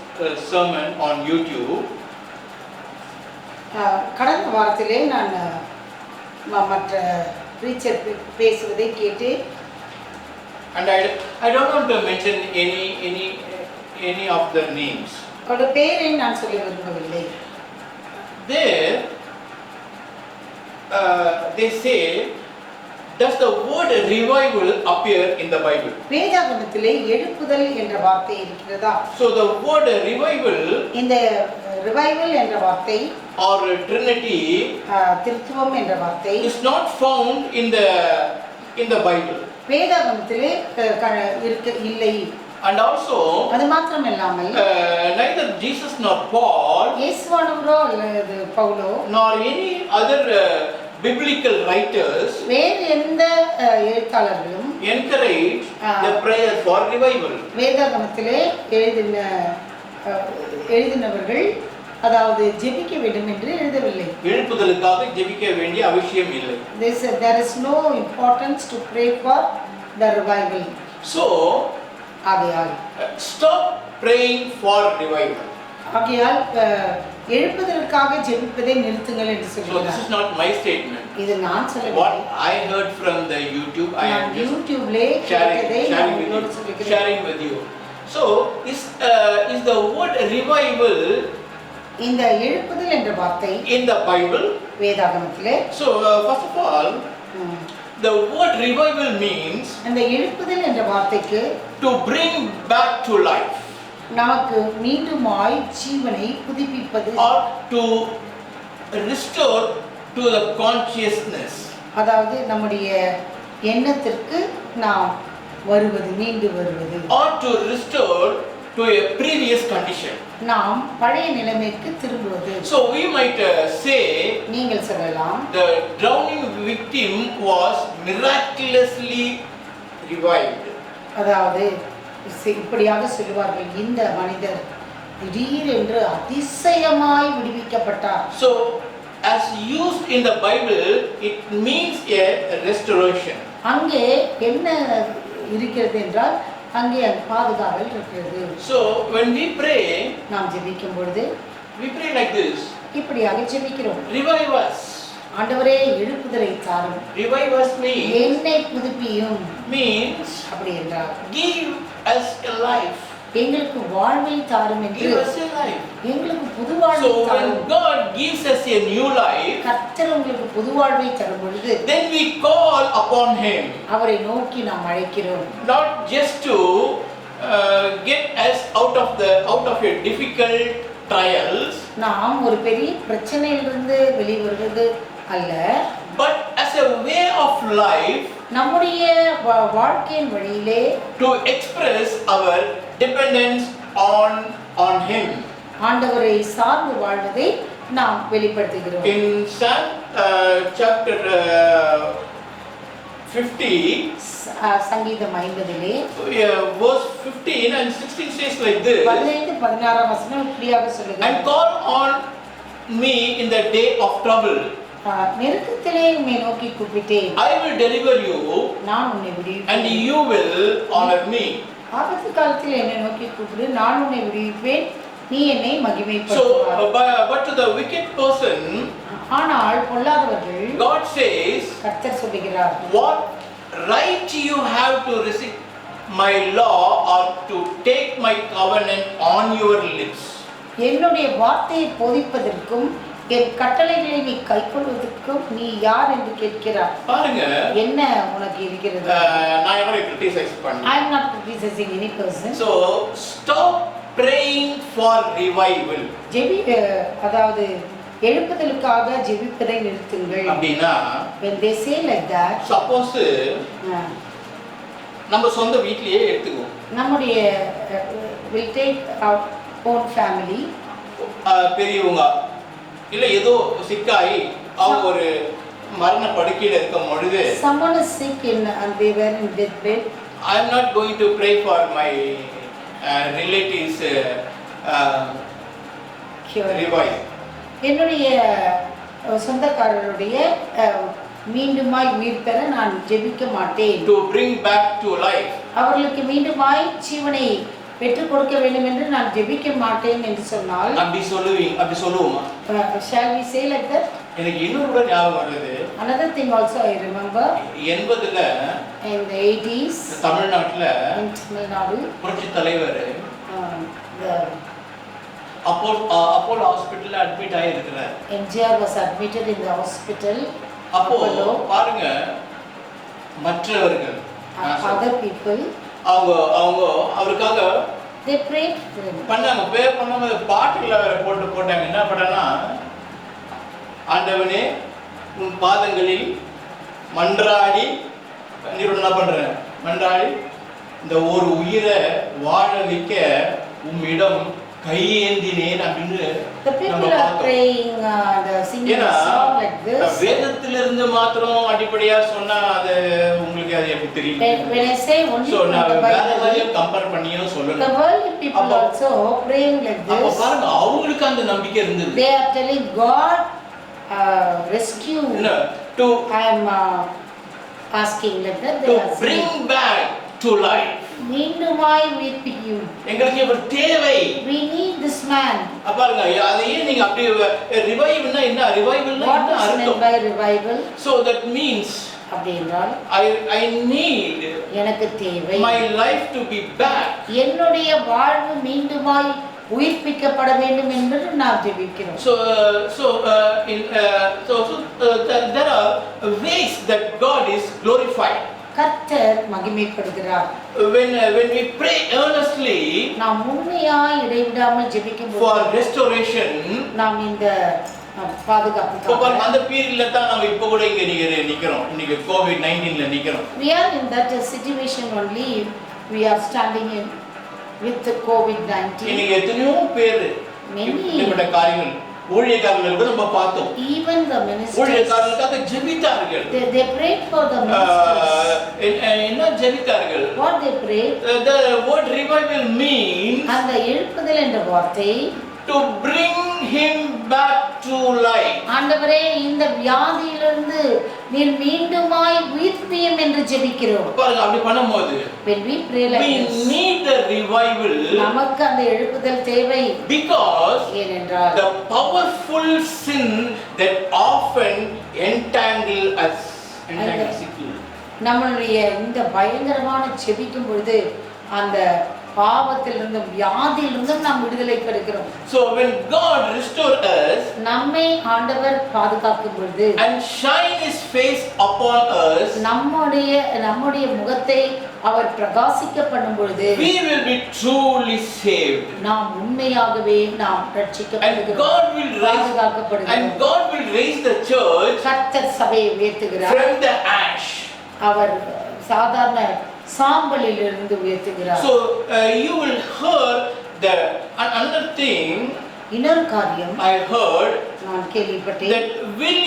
A: sermon on YouTube.
B: கடந்த வாரத்திலே நான் மற்ற preacher பேசுவதை கேட்டு,
A: and I don't want to mention any of their names.
B: அவருடைய பெயரை நான் சொல்ல விரும்பவில்லை.
A: There they say, does the word revival appear in the Bible?
B: வேதாகமத்திலே எழுப்புதல் என்ற வார்த்தை இருக்கிறதா?
A: So the word revival,
B: இந்த revival என்ற வார்த்தை
A: or Trinity,
B: திருத்துவம் என்ற வார்த்தை
A: is not found in the Bible.
B: வேதாகமத்திலே இல்லை.
A: And also,
B: அது மாத்திரமில்லாமல்
A: neither Jesus nor Paul,
B: இயேசுவானவரோ அல்லது பவுலோ,
A: nor any other biblical writers
B: வேறு எந்த எழுத்தாளர்களும்
A: encourage the prayer for revival.
B: வேதாகமத்திலே எழுதினவர்கள் அதாவது ஜெபிக்க வேண்டும் என்று எழுதவில்லை.
A: எழுப்புதலுக்காக ஜெபிக்க வேண்டிய அவசியம் இல்லை.
B: There is no importance to pray for the revival.
A: So,
B: ஆகையால்
A: stop praying for revival.
B: ஆகையால் எழுப்புதலுக்காக ஜெபிப்பதை நிறுத்துங்கள் என்று சொல்கிறார்.
A: So this is not my statement.
B: இது நான் சொல்லவில்லை.
A: What I heard from the YouTube, I am just
B: YouTubeலே கேட்டதை நான் உங்களோடு சொல்கிறேன்.
A: sharing with you. So is the word revival
B: இந்த எழுப்புதல் என்ற வார்த்தை
A: in the Bible?
B: வேதாகமத்திலே.
A: So first of all, the word revival means
B: அந்த எழுப்புதல் என்ற வார்த்தைக்கு
A: to bring back to life,
B: நமக்கு மீண்டுமாய் ஜீவனை புதுப்பிப்பது,
A: or to restore to the consciousness,
B: அதாவது நம்முடைய எண்ணத்திற்கு நாம் வருவது, மீண்டு வருவது,
A: or to restore to a previous condition.
B: நாம் பழைய நிலைமைக்கு திரும்புவது.
A: So we might say
B: நீங்கள் சொல்லலாம்,
A: the drowning victim was miraculously revived.
B: அதாவது இப்படியாக சொல்லுவார்கள், இந்த மனிதர் திடீரென்று அதிசயமாய் விடுவிக்கப்பட்டார்.
A: So as used in the Bible, it means a restoration.
B: அங்கே என்ன இருக்கிறது என்றால் அங்கே பாதுகாவல் இருக்கிறது.
A: So when we pray,
B: நாம் ஜெபிக்கும் பொழுது
A: we pray like this,
B: இப்படியாக ஜெபிக்கிறோம்.
A: revive us.
B: ஆண்டவரே எழுப்புதலை தாரும்.
A: Revive us
B: என்னை புதுப்பியும்
A: means
B: அப்படி என்றால்
A: give us a life.
B: எங்களுக்கு வாழ்வை தாரும் என்று,
A: Give us a life.
B: எங்களுக்கு புது வாழ்வை
A: So
B: தாரும்.
A: when God gives us a new life,
B: கர்த்தர் உங்களுக்கு புது வாழ்வை தரும் பொழுது
A: then we call upon Him,
B: அவரை நோக்கி நாம் அழைக்கிறோம்.
A: not just to get us out of a difficult trials,
B: நாம் ஒரு பெரிய பிரச்சனையிலிருந்து வெளிவருவது அல்ல,
A: but as a way of life,
B: நம்முடைய வாழ்க்கையின் வழியிலே
A: to express our dependence on Him.
B: ஆண்டவரை சார்ந்து வாழ்வதை நாம் வெளிப்படுத்துகிறோம்.
A: In Psalm chapter 50,
B: சங்கீதம் 50
A: verse 15 and 16 says like this,
B: 15-16 வசனம் இப்படியாக சொல்லுகிறது.
A: and call on me in the day of trouble.
B: நெருக்கத்திலே உம்மை நோக்கி கூப்பிட்டேன்.
A: I will deliver you,
B: நான் உன்னை விடுவிப்பேன்.
A: and you will honor me.
B: ஆபத்து காலத்தில் என்னை நோக்கி கூப்பிடு, நான் உன்னை விடுவிப்பேன், நீ என்னை
A: So,
B: மகிமைப்படுத்துவாய்.
A: but to the wicked person,
B: ஆனால் பொல்லாதவர்கள்
A: God says,
B: கர்த்தர் சொல்லுகிறார்,
A: what right you have to receive my law or to take my covenant on your lips?
B: என்னுடைய வார்த்தையை போதிப்பதற்கும் என் கட்டளைகளை நீ கைக்கொள்வதற்கும் நீ யார் என்று கேட்கிறார்.
A: பாருங்க,
B: என்ன உனக்கு இருக்கிறது?
A: நான் எவரை கிரிட்டிசைஸ் பண்ணல.
B: I am not criticizing any person.
A: So stop praying for revival.
B: அதாவது எழுப்புதலுக்காக ஜெபிப்பதை நிறுத்துங்கள்.
A: அப்படினா
B: when they say like that,
A: suppose நம்ம சொந்த வீட்லயே எடுத்துக்கோ,
B: நம்முடைய will take our own family,
A: பெரியவங்க இல்ல ஏதோ சிக்காய் அவங்க ஒரு மரண படுக்கையில இருக்கும் பொழுது,
B: someone is sick and they were in deathbed.
A: I am not going to pray for my relatives revive.
B: என்னுடைய சொந்தக்காரருடைய மீண்டுமாய் உயிர் பெற நான் ஜெபிக்க மாட்டேன்.
A: To bring back to life.
B: அவர்களுக்கு மீண்டுமாய் ஜீவனை பெற்றுக் கொடுக்க வேண்டும் என்று நான் ஜெபிக்க மாட்டேன் என்று சொன்னால்,
A: அப்படி சொல்லுவோமா?
B: shall we say like that?
A: எனக்கு இன்னொரு கூட ஞாபகம் வருது.
B: Another thing also I remember,
A: 80ல
B: in the 80s
A: தமிழ்நாட்டுல
B: in Tamil Nadu,
A: புரட்சி தலைவர்
B: the
A: அப்போலோ ஹாஸ்பிடல்ல அட்மிட் ஆகி இருக்கிறார்.
B: MGR was admitted in the hospital.
A: அப்போ பாருங்க, மற்றவர்கள்
B: other people
A: அவங்க அவருக்காக
B: they prayed for him.
A: பண்ணாங்க. பேர் பண்ணாம பாட்டுல போட்டாங்க. என்ன பண்ணனா, ஆண்டவனே உன் பாதங்களில் மன்றாடி, நீ என்ன பண்ற, மன்றாடி இந்த ஒரு உயிரை வாழ வைக்க உம்மிடம் கையேந்தினேன் அப்படின்னு
B: The people are praying, the singing a song like this.
A: வேதத்திலிருந்து மாத்திரம் அடிப்படையா சொன்னா அது உங்களுக்கு அது எப்படி தெரியும்?
B: When I say only
A: so
B: from the Bible,
A: compare பண்ணியும் சொல்லணும்.
B: the worldly people also praying like this.
A: அப்ப பாருங்க, அவங்களுக்கு அந்த நம்பிக்கை இருந்தது.
B: They are telling God, rescue.
A: To
B: I am asking like that. They
A: to
B: are
A: bring back to life.
B: மீண்டுமாய் உயிர்ப்பிக்கும்.
A: எங்களுக்கு இவர் தேவை.
B: We need this man.
A: பாருங்க, அதையே நீங்க அப்படி ரிவைவல்னா என்ன, ரிவைவல்னா
B: What
A: என்ன
B: is meant
A: அர்த்தம்?
B: by revival?
A: So that means
B: அப்படி என்றால்
A: I need
B: எனக்கு தேவை
A: my life to be back.
B: என்னுடைய வாழ்வு மீண்டுமாய் உயிர்ப்பிக்கப்பட வேண்டும் என்று நாம் ஜெபிக்கிறோம்.
A: There are ways that God is glorified.
B: கர்த்தர் மகிமைப்படுகிறார்.
A: When we pray earnestly
B: நாம் உண்மையாய் இடைவிடாமல் ஜெபிக்கும்போது
A: for restoration,
B: நாம் இந்த பாதுகாப்பு
A: அந்த பீரியட்ல தான் நாம இப்ப கூட இங்க நிக்கிறோம். இன்னைக்கு COVID-19ல நிக்கிறோம்.
B: We are in that situation only. We are standing in with the COVID-19.
A: இன்னைக்கு எத்தனையோ பேர் இப்படிப்பட்ட காரியங்கள் ஊழியக்காரர்கள் கூட நம்ம பார்த்தோம்.
B: Even the ministers,
A: ஊழியக்காரர்களுக்காக ஜெபித்தார்கள்.
B: They prayed for the ministers.
A: என்ன ஜெபித்தார்கள்?
B: What they prayed?
A: The word revival means
B: அந்த எழுப்புதல் என்ற வார்த்தை
A: to bring him back to life.
B: ஆண்டவரே, இந்த வியாதியிலிருந்து நீர் மீண்டுமாய் உயிர்ப்பியும் என்று ஜெபிக்கிறோம்.
A: பாருங்க, அப்படி பண்ணும்போது
B: when we pray like
A: we
B: this,
A: need the revival
B: நமக்கு அந்த எழுப்புதல் தேவை.
A: because
B: ஏனென்றால்
A: the powerful sin that often entangle us.
B: நம்மளுடைய இந்த பயங்கரமான ஜெபிக்கும் பொழுது அந்த பாவத்திலிருந்து வியாதியிலிருந்து நாம் விடுதலை பெறுகிறோம்.
A: So when God restore us,
B: நம்மை ஆண்டவர் பாதுகாக்கும் பொழுது
A: and shine his face upon us,
B: நம்முடைய முகத்தை அவர் பிரகாசிக்க பண்ணும் பொழுது
A: we will be truly saved.
B: நாம் உண்மையாகவே நாம் ரட்சிக்கப்படுகிறோம்.
A: And God will raise the church
B: கர்த்தர் சபையை உயர்த்துகிறார்.
A: from the ash.
B: அவர் சாதாரண சாம்பலிலிருந்து உயர்த்துகிறார்.
A: So you will hear the another thing,
B: இன்னொரு காரியம்
A: I heard
B: நான் கேள்விப்பட்டேன்.
A: that will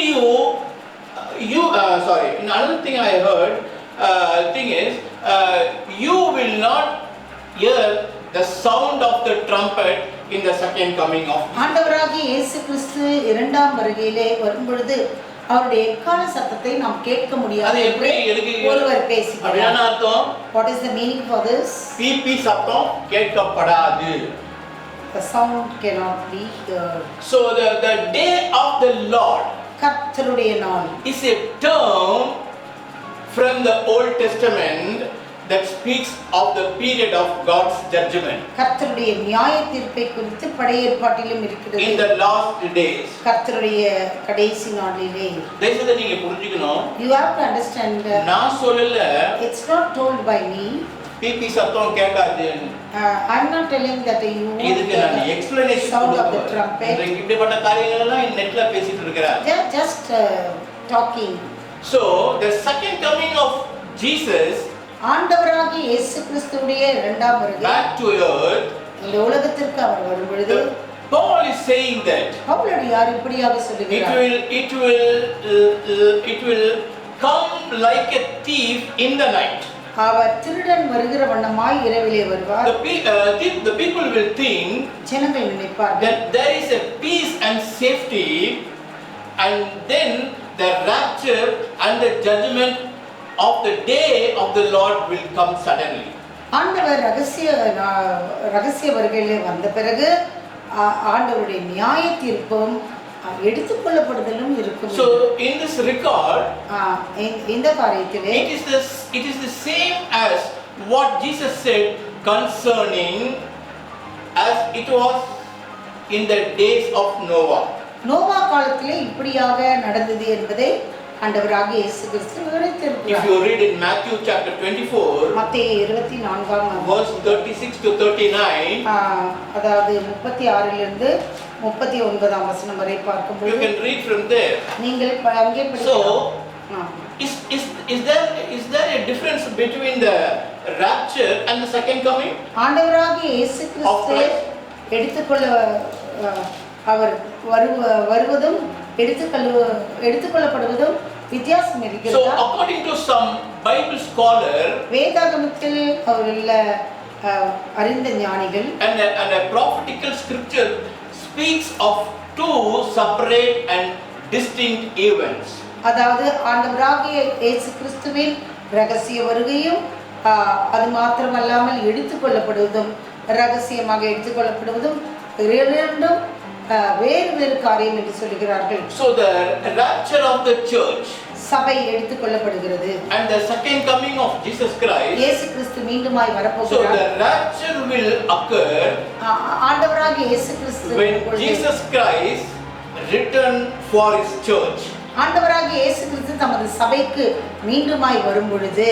A: another thing I heard, thing is, you will not hear the sound of the trumpet in the second coming of Jesus.
B: ஆண்டவராகிய இயேசு கிறிஸ்து இரண்டாம் வருகையிலே வரும்பொழுது அவருடைய எக்கால சத்தத்தை நாம் கேட்க முடியாது
A: அது எப்படி
B: என்று ஒருவர் பேசுகிறார்.
A: அப்படினா அர்த்தம்?
B: What is the meaning for this?
A: BP சத்தம் கேட்கப்படாது.
B: The sound cannot be heard.
A: So the day of the Lord
B: கர்த்தருடைய நாள்
A: is a term from the Old Testament that speaks of the period of God's judgment.
B: கர்த்தருடைய நியாய தீர்ப்பை குறித்து பழைய ஏற்பாட்டிலும் இருக்கிறது.
A: In the last days.
B: கர்த்தருடைய கடைசி நாளிலே.
A: தேசத்தை நீங்க புரிஞ்சுக்கணும்.
B: You have to understand.
A: நான் சொல்லல.
B: It's not told by me.
A: BP சத்தம் கேட்காது.
B: I'm not telling that you
A: இதுக்கு நான் explanation
B: sound of the trumpet.
A: இப்படிப்பட்ட காரியங்கள் எல்லாம் நெட்ல பேசிட்டு இருக்கறாங்க.
B: They are just talking.
A: So the second coming of Jesus,
B: ஆண்டவராகிய இயேசு கிறிஸ்துவுடைய இரண்டாம் வருகை
A: back to earth,
B: இந்த உலகத்திற்கு அவர் வரும்பொழுது
A: Paul is saying that
B: பவுலடியார் இப்படியாக சொல்லுகிறார்.
A: it will come like a thief in the night.
B: அவர் திருடன் வருகிற வண்ணமாய் இரவிலே வருவார்.
A: The people will think
B: ஜனங்கள் நினைப்பார்கள்
A: that there is a peace and safety, and then the rapture and the judgment of the day of the Lord will come suddenly.
B: ஆண்டவர் ரகசிய வருகையிலே வந்த பிறகு ஆண்டவருடைய நியாய தீர்ப்பும் எடுத்துக்கொள்ளப்படுதலும் இருக்கும்.
A: So in this regard,
B: இந்த காரியத்திலே
A: it is the same as what Jesus said concerning as it was in the days of Noah.
B: Noah காலத்திலே இப்படியாக நடந்தது என்பதை ஆண்டவராகிய இயேசு கிறிஸ்து விவரித்திருக்கிறார்.
A: If you read in Matthew chapter 24,
B: மத்தேயு 24
A: verse 36 to 39,
B: அதாவது 36 லிருந்து 39 வசனம் வரை பார்க்கும்போது
A: you can read from there.
B: நீங்கள் அங்கே படிக்கலாம்.
A: So is there a difference between the rapture and the second coming?
B: ஆண்டவராகிய இயேசு கிறிஸ்து எடுத்துக்கொள்ள அவர் வருவதும் எடுத்துக்கொள்ளப்படுவதும் வித்தியாசம் இருக்கிறது.
A: So according to some Bible scholar,
B: வேதாகமத்தில் அவருள்ள அறிந்த ஞானிகள்
A: and a prophetical scripture speaks of two separate and distinct events.
B: அதாவது ஆண்டவராகிய இயேசு கிறிஸ்துவின் ரகசிய வருகையும் அது மாத்திரமல்லாமல் எடுத்துக்கொள்ளப்படுவதும் ரகசியமாக எடுத்துக்கொள்ளப்படுவதும் இரண்டும் வேறு காரியம் என்று சொல்கிறார்கள்.
A: So the rapture of the church,
B: சபை எடுத்துக்கொள்ளப்படுகிறது,
A: and the second coming of Jesus Christ,
B: இயேசு கிறிஸ்து மீண்டுமாய் வரப்போகிறார்.
A: So the rapture will occur
B: ஆண்டவராகிய இயேசு கிறிஸ்து
A: when Jesus Christ return for his church.
B: ஆண்டவராகிய இயேசு கிறிஸ்து தமது சபைக்கு மீண்டுமாய் வரும் பொழுது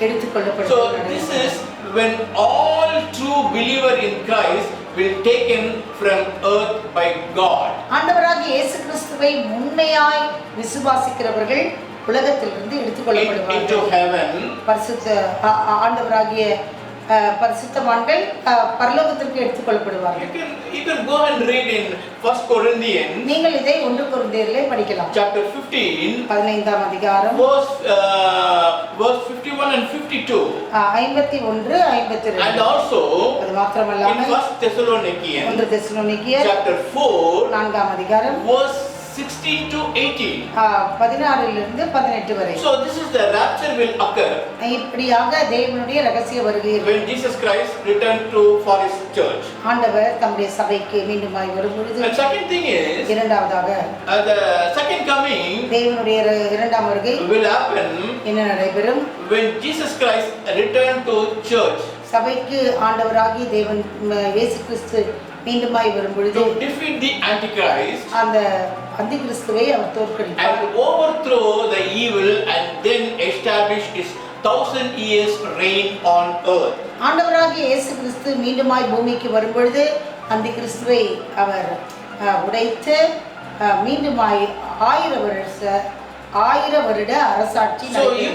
B: எடுத்துக்கொள்ளப்படுகிறது.
A: So this is when all true believer in Christ will taken from earth by God.
B: ஆண்டவராகிய இயேசு கிறிஸ்துவை உண்மையாய் விசுவாசிக்கிறவர்கள் உலகத்திலிருந்து எடுத்துக்கொள்ளப்படுவார்கள்.
A: Into heaven.
B: பரிசுத்த ஆண்டவராகிய பரிசுத்தவான்கள் பரலோகத்திற்கு எடுத்துக்கொள்ளப்படுவார்கள்.
A: You can go and read in 1 Corinthians.
B: நீங்கள் இதை 1 கொரிந்தியரிலே படிக்கலாம்.
A: Chapter 15.
B: 15ஆம் அதிகாரம்.
A: Verse 51 and 52.
B: 51 52.
A: And also
B: அது மாத்திரமல்லாமல்
A: in 1 Thessalonians.
B: 1 தெசலோனிக்கேயர்
A: Chapter 4.
B: 4ஆம் அதிகாரம்.
A: Verse 16 to 18.
B: 16 லிருந்து 18 வரை.
A: So this is the rapture will occur.
B: இப்படியாக தேவனுடைய ரகசிய வருகை
A: when Jesus Christ returned for his church.
B: ஆண்டவர் தம்முடைய சபைக்கு மீண்டுமாய் வரும் பொழுது.
A: And second thing is,
B: இரண்டாவதாக
A: the second coming
B: தேவனுடைய இரண்டாம் வருகை
A: will happen
B: என்ன நடைபெறும்
A: when Jesus Christ returned to church.
B: சபைக்கு ஆண்டவராகிய தேவன் இயேசு கிறிஸ்து மீண்டுமாய் வரும் பொழுது
A: to defeat the antichrist
B: அந்த அந்திகிறிஸ்துவை அவர் தோற்கடிப்பார்
A: and overthrow the evil and then establish his 1000 years reign on earth.
B: ஆண்டவராகிய இயேசு கிறிஸ்து மீண்டுமாய் பூமிக்கு வரும் பொழுது அந்திகிறிஸ்துவை அவர் உடைத்து மீண்டுமாய் 1000 வருட அரசாட்சி.
A: So you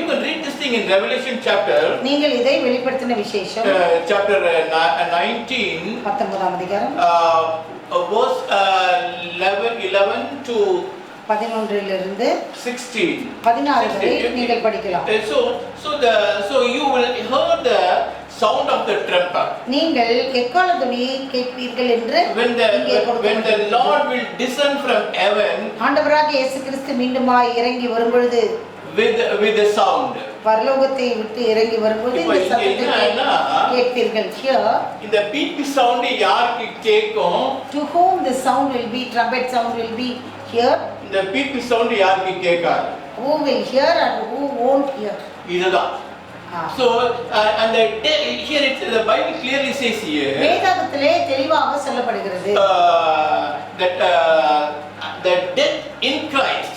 A: can read this thing in Revelation chapter,
B: நீங்கள் இதை வெளிப்படுத்தின விசேஷம்
A: chapter 19,
B: 19ஆம் அதிகாரம்
A: verse 11 to
B: 11லிருந்து
A: 16.
B: 16 வரை நீங்கள் படிக்கலாம்.
A: So you will hear the sound of the trumpet.
B: நீங்கள் எக்காள துணியை கேட்பீர்கள் என்று
A: When the Lord will descend from heaven
B: ஆண்டவராகிய இயேசு கிறிஸ்து மீண்டுமாய் இறங்கி வரும்பொழுது
A: with the sound.
B: பரலோகத்தை விட்டு இறங்கி வரும்போது இந்த சத்தத்தை கேட்பீர்கள். Here
A: இந்த பீப்பி சவுண்ட் யாருக்கு கேட்கும்?
B: To whom the sound will be, trumpet sound will be here.
A: இந்த பீப்பி சவுண்ட் யாருக்கு கேட்காது?
B: Who will hear and who won't hear.
A: இதுதான். So and here the Bible clearly says here
B: வேதாகத்திலே தெளிவாக சொல்லப்படுகிறது
A: that the death in Christ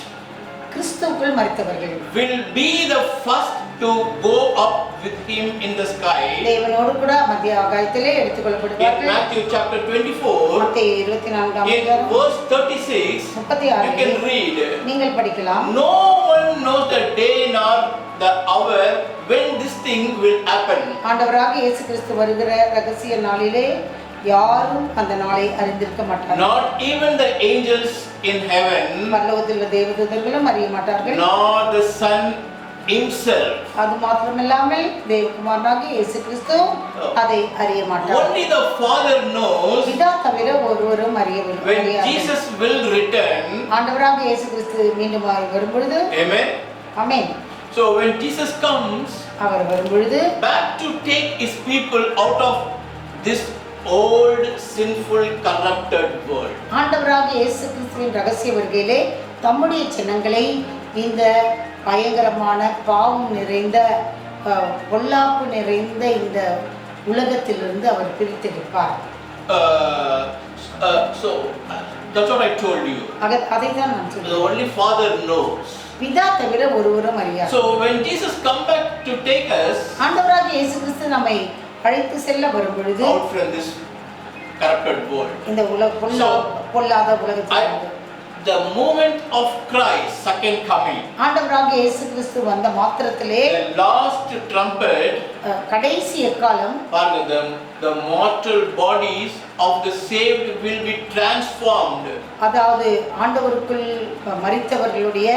B: கிறிஸ்துவுக்குள் மரித்தவர்கள்
A: will be the first to go up with him in the sky.
B: தேவனோடு கூட மத்திய ஆகாயத்திலே எடுத்துக்கொள்ளப்படுவார்கள்.
A: In Matthew chapter 24,
B: மத்தேயு 24ஆம் அதிகாரம்
A: verse 36,
B: 36
A: you can read.
B: நீங்கள் படிக்கலாம்.
A: No one knows the day nor the hour when this thing will happen.
B: ஆண்டவராகிய இயேசு கிறிஸ்து வருகிற ரகசிய நாளிலே யாரும் அந்த நாளை அறிந்திருக்க மாட்டார்கள்.
A: Not even the angels in heaven,
B: பரலோகத்தில் உள்ள தேவதூதர்களும் அறிய மாட்டார்கள்.
A: nor the Son himself.
B: அது மாத்திரமில்லாமல் தேவகுமாரனாகிய இயேசு கிறிஸ்து அதை அறிய மாட்டார்.
A: Only the Father knows
B: பிதா தவிர ஒருவரும் அறியவில்லை.
A: when Jesus will return.
B: ஆண்டவராகிய இயேசு கிறிஸ்து மீண்டுமாய் வரும்பொழுது,
A: Amen.
B: Amen.
A: So when Jesus comes
B: அவர் வரும்பொழுது
A: back to take his people out of this old sinful corrupted world.
B: ஆண்டவராகிய இயேசு கிறிஸ்துவின் ரகசிய வருகையிலே தம்முடைய ஜனங்களை இந்த பயங்கரமான பாவம் நிறைந்த பொல்லாப்பு நிறைந்த இந்த உலகத்திலிருந்து அவர் பிரித்தெடுப்பார்.
A: So that's what I told you.
B: அதை தான் நான்
A: The
B: சொல்றேன்.
A: only Father knows.
B: பிதா தவிர ஒருவரும் அறியார்.
A: So when Jesus come back to take us
B: ஆண்டவராகிய இயேசு கிறிஸ்து நம்மை அழைத்து செல்ல வரும்பொழுது
A: out from this corrupted world,
B: இந்த பொல்லாத உலகத்தில்
A: the moment of Christ second coming,
B: ஆண்டவராகிய இயேசு கிறிஸ்து வந்த மாத்திரத்திலே
A: the last trumpet,
B: கடைசி எக்காலம்
A: the mortal bodies of the saved will be transformed.
B: அதாவது ஆண்டவருக்குள் மரித்தவர்களுடைய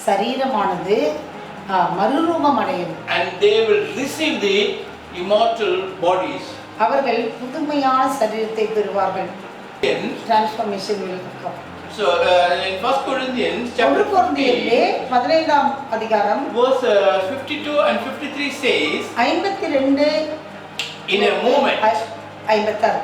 B: சரீரமானது மறுரூபம் அடையும்.
A: And they will receive the immortal bodies.
B: அவர்கள் புதுமையான சரீரத்தை பெறுவார்கள். Transformation will come.
A: So in 1 Corinthians chapter
B: 15ஆம் அதிகாரம்
A: verse 52 and 53 says,
B: 52
A: in a moment,
B: 56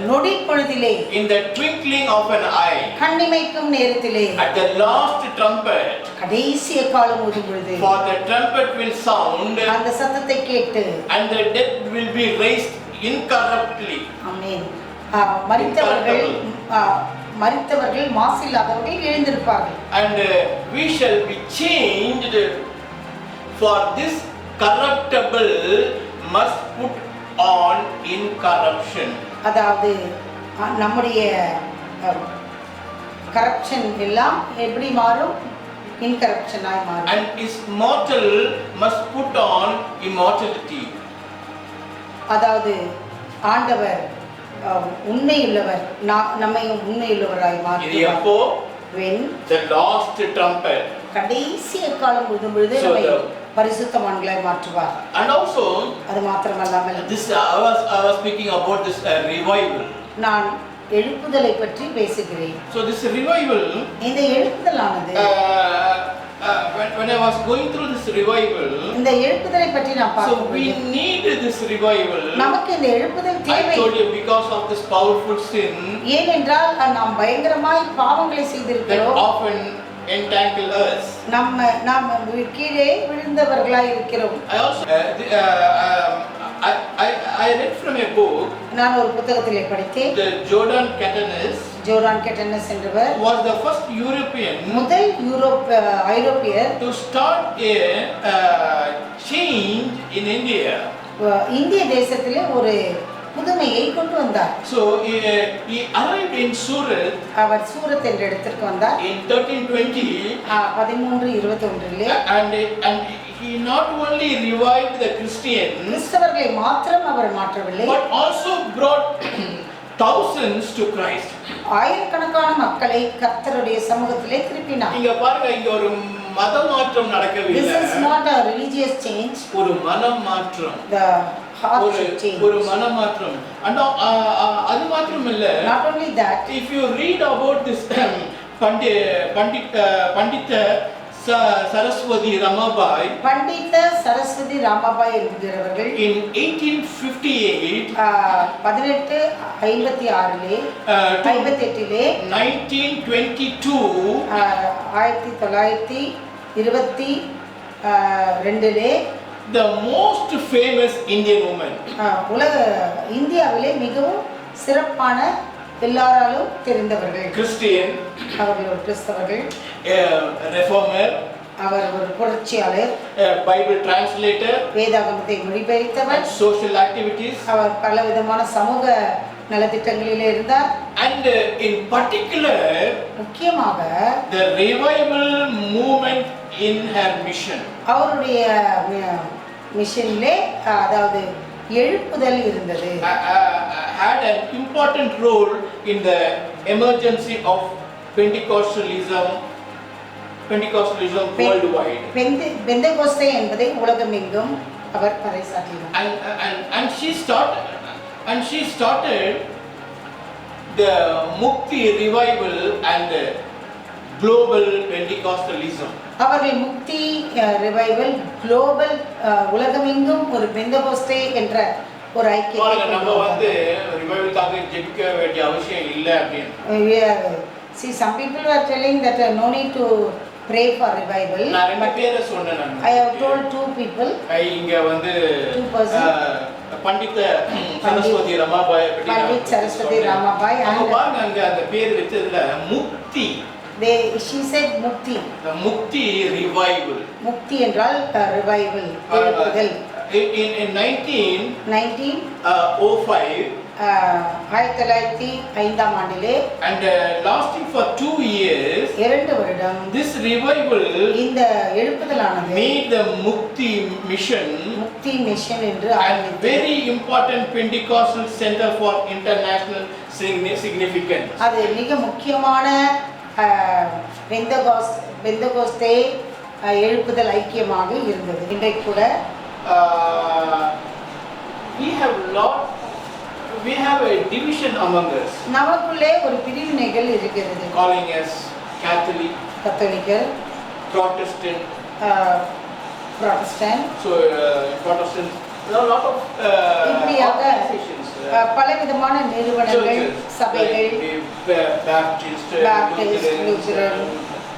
B: நொடி பொழுதிலே,
A: in the twinkling of an eye,
B: கண்ணிமைக்கும் நேரத்திலே,
A: at the last trumpet,
B: கடைசி எக்காலம் ஊதும் பொழுது,
A: for the trumpet will sound,
B: அந்த சத்தத்தை கேட்டு,
A: and the dead will be raised incorruptly.
B: Amen. மரித்தவர்கள் மாசில்லாதவர்கள் எழுந்திருப்பார்கள்.
A: And we shall be changed, for this corruptible must put on incorruption.
B: அதாவது நம்முடைய கரப்ஷன் எல்லாம் எப்படி மாறும்? இன்கரப்ஷனாய் மாறும்.
A: And his mortal must put on immortality.
B: அதாவது ஆண்டவர் உண்மையுள்ளவர், நம்மை உண்மையுள்ளவராய் மாற்றுவார். When
A: the last trumpet,
B: கடைசி எக்காலம் ஊதும் பொழுது நம்மை பரிசுத்தவான்களாய் மாற்றுவார்.
A: And also
B: அது மாத்திரமல்லாமல்
A: this I was speaking about this revival.
B: நான் எழுப்புதலை பற்றி பேசுகிறேன்.
A: So this revival,
B: இந்த எழுப்புதலானது
A: when I was going through this revival,
B: இந்த எழுப்புதலை பற்றி நான்
A: so
B: பார்க்கும்போது
A: we need this revival.
B: நமக்கு இந்த எழுப்புதல்
A: I
B: தேவை.
A: told you because of this powerful sin
B: ஏனென்றால் நாம் பயங்கரமாய் பாவங்களை
A: that
B: செய்திருக்கிறோம்.
A: often entangle us.
B: நாம் கீழே விழுந்தவர்களாய் இருக்கிறோம்.
A: I also I read from a book.
B: நான் ஒரு புத்தகத்திலே படித்தேன்.
A: The Jordan Catanis
B: என்றவர்
A: was the first European
B: முதல் ஐரோப்பியர்
A: to start a change in India.
B: இந்திய தேசத்திலே ஒரு புதுமையை கொண்டு வந்தார்.
A: So he arrived in Surat
B: அவர் சூரத் என்ற இடத்திற்கு வந்தார்
A: in 1320,
B: 13:21
A: and he not only revived the Christians
B: கிறிஸ்தவர்களை மாத்திரம் அவர் மாற்றவில்லை,
A: but also brought thousands to Christ.
B: ஆயிரக்கணக்கான மக்களை கர்த்தருடைய சமூகத்திலே திருப்பினார்.
A: இங்க பாருங்க, இங்க ஒரு மத மாற்றம்
B: This
A: நடக்கவில்லை,
B: is not a religious change,
A: ஒரு மனம் மாற்றம்,
B: the heart change.
A: ஒரு மன மாற்றம். and அது மாத்திரம் இல்ல,
B: Not only that,
A: if you read about this Pandit Saraswati Ramabai
B: Pandit Saraswati Ramabai என்கிறவர்கள்
A: in 1858
B: 1856 58
A: 1922
B: 1922
A: the most famous Indian woman,
B: உலக இந்தியாவிலே மிகவும் சிறப்பான எல்லாராலும் தெரிந்தவர்கள்.
A: Christian,
B: அவர்கள் ஒரு கிறிஸ்தவர்கள்,
A: reformer,
B: அவர் ஒரு புரட்சியாளர்,
A: Bible translator,
B: வேதாகமத்தை மொழிபெயர்த்தவர்,
A: and social activities,
B: அவர் பல விதமான சமூக நலத்திட்டங்களிலே இருந்தார்.
A: and in particular
B: முக்கியமாக
A: the revival movement in her mission.
B: அவருடைய மிஷனிலே அதாவது எழுப்புதல் இருந்தது.
A: Had an important role in the emergency of Pentecostalism worldwide.
B: பெந்தெகோஸ்தே என்பதை உலகமெங்கும் அவர் பறைசாற்றினார்.
A: And she started the Mukti revival and global Pentecostalism.
B: அவர்கள் முக்தி ரிவைவல் குளோபல் உலகமெங்கும் ஒரு பெந்தெகோஸ்தே என்ற ஒரு ஐக்கியத்தை
A: நம்ம வந்து ரிவைவலுக்காக ஜெபிக்க வேண்டிய அவசியம் இல்லை அப்படின்னு.
B: See, some people are telling that no need to pray for revival.
A: நான் ரெண்டு பேரை சொன்னேன்.
B: I have told two people.
A: இங்க வந்து பண்டித
B: சரஸ்வதி
A: ரமாபாய்
B: பண்டித் சரஸ்வதி ராமாபாய்
A: அவங்க பாருங்க அங்க அந்த பேர் வச்சதுல முக்தி.
B: She said mukti.
A: The Mukti revival.
B: முக்தி என்றால் ரிவைவல் எழுப்புதல்.
A: In 1905
B: 1905 ஆண்டிலே
A: and lasting for 2 years,
B: 2 வருடம்
A: this revival
B: இந்த எழுப்புதலானது
A: made the Mukti mission
B: Mukti mission என்று
A: and very important Pentecostal center for international significance.
B: அது மிக முக்கியமான பெந்தகோஸ்தே எழுப்புதல் ஐக்கியமாக இருந்தது. இன்றைக்கு கூட
A: we have a division among us,
B: நமக்குள்ளே ஒரு பிரிவினைகள் இருக்கிறது.
A: calling us Catholic,
B: கத்தோலிக்கர்,
A: Protestant,
B: Protestant.
A: So Protestant, there are a lot of organizations,
B: பல விதமான நிறுவனங்கள், சபைகள்,
A: Baptist,
B: Lutheran,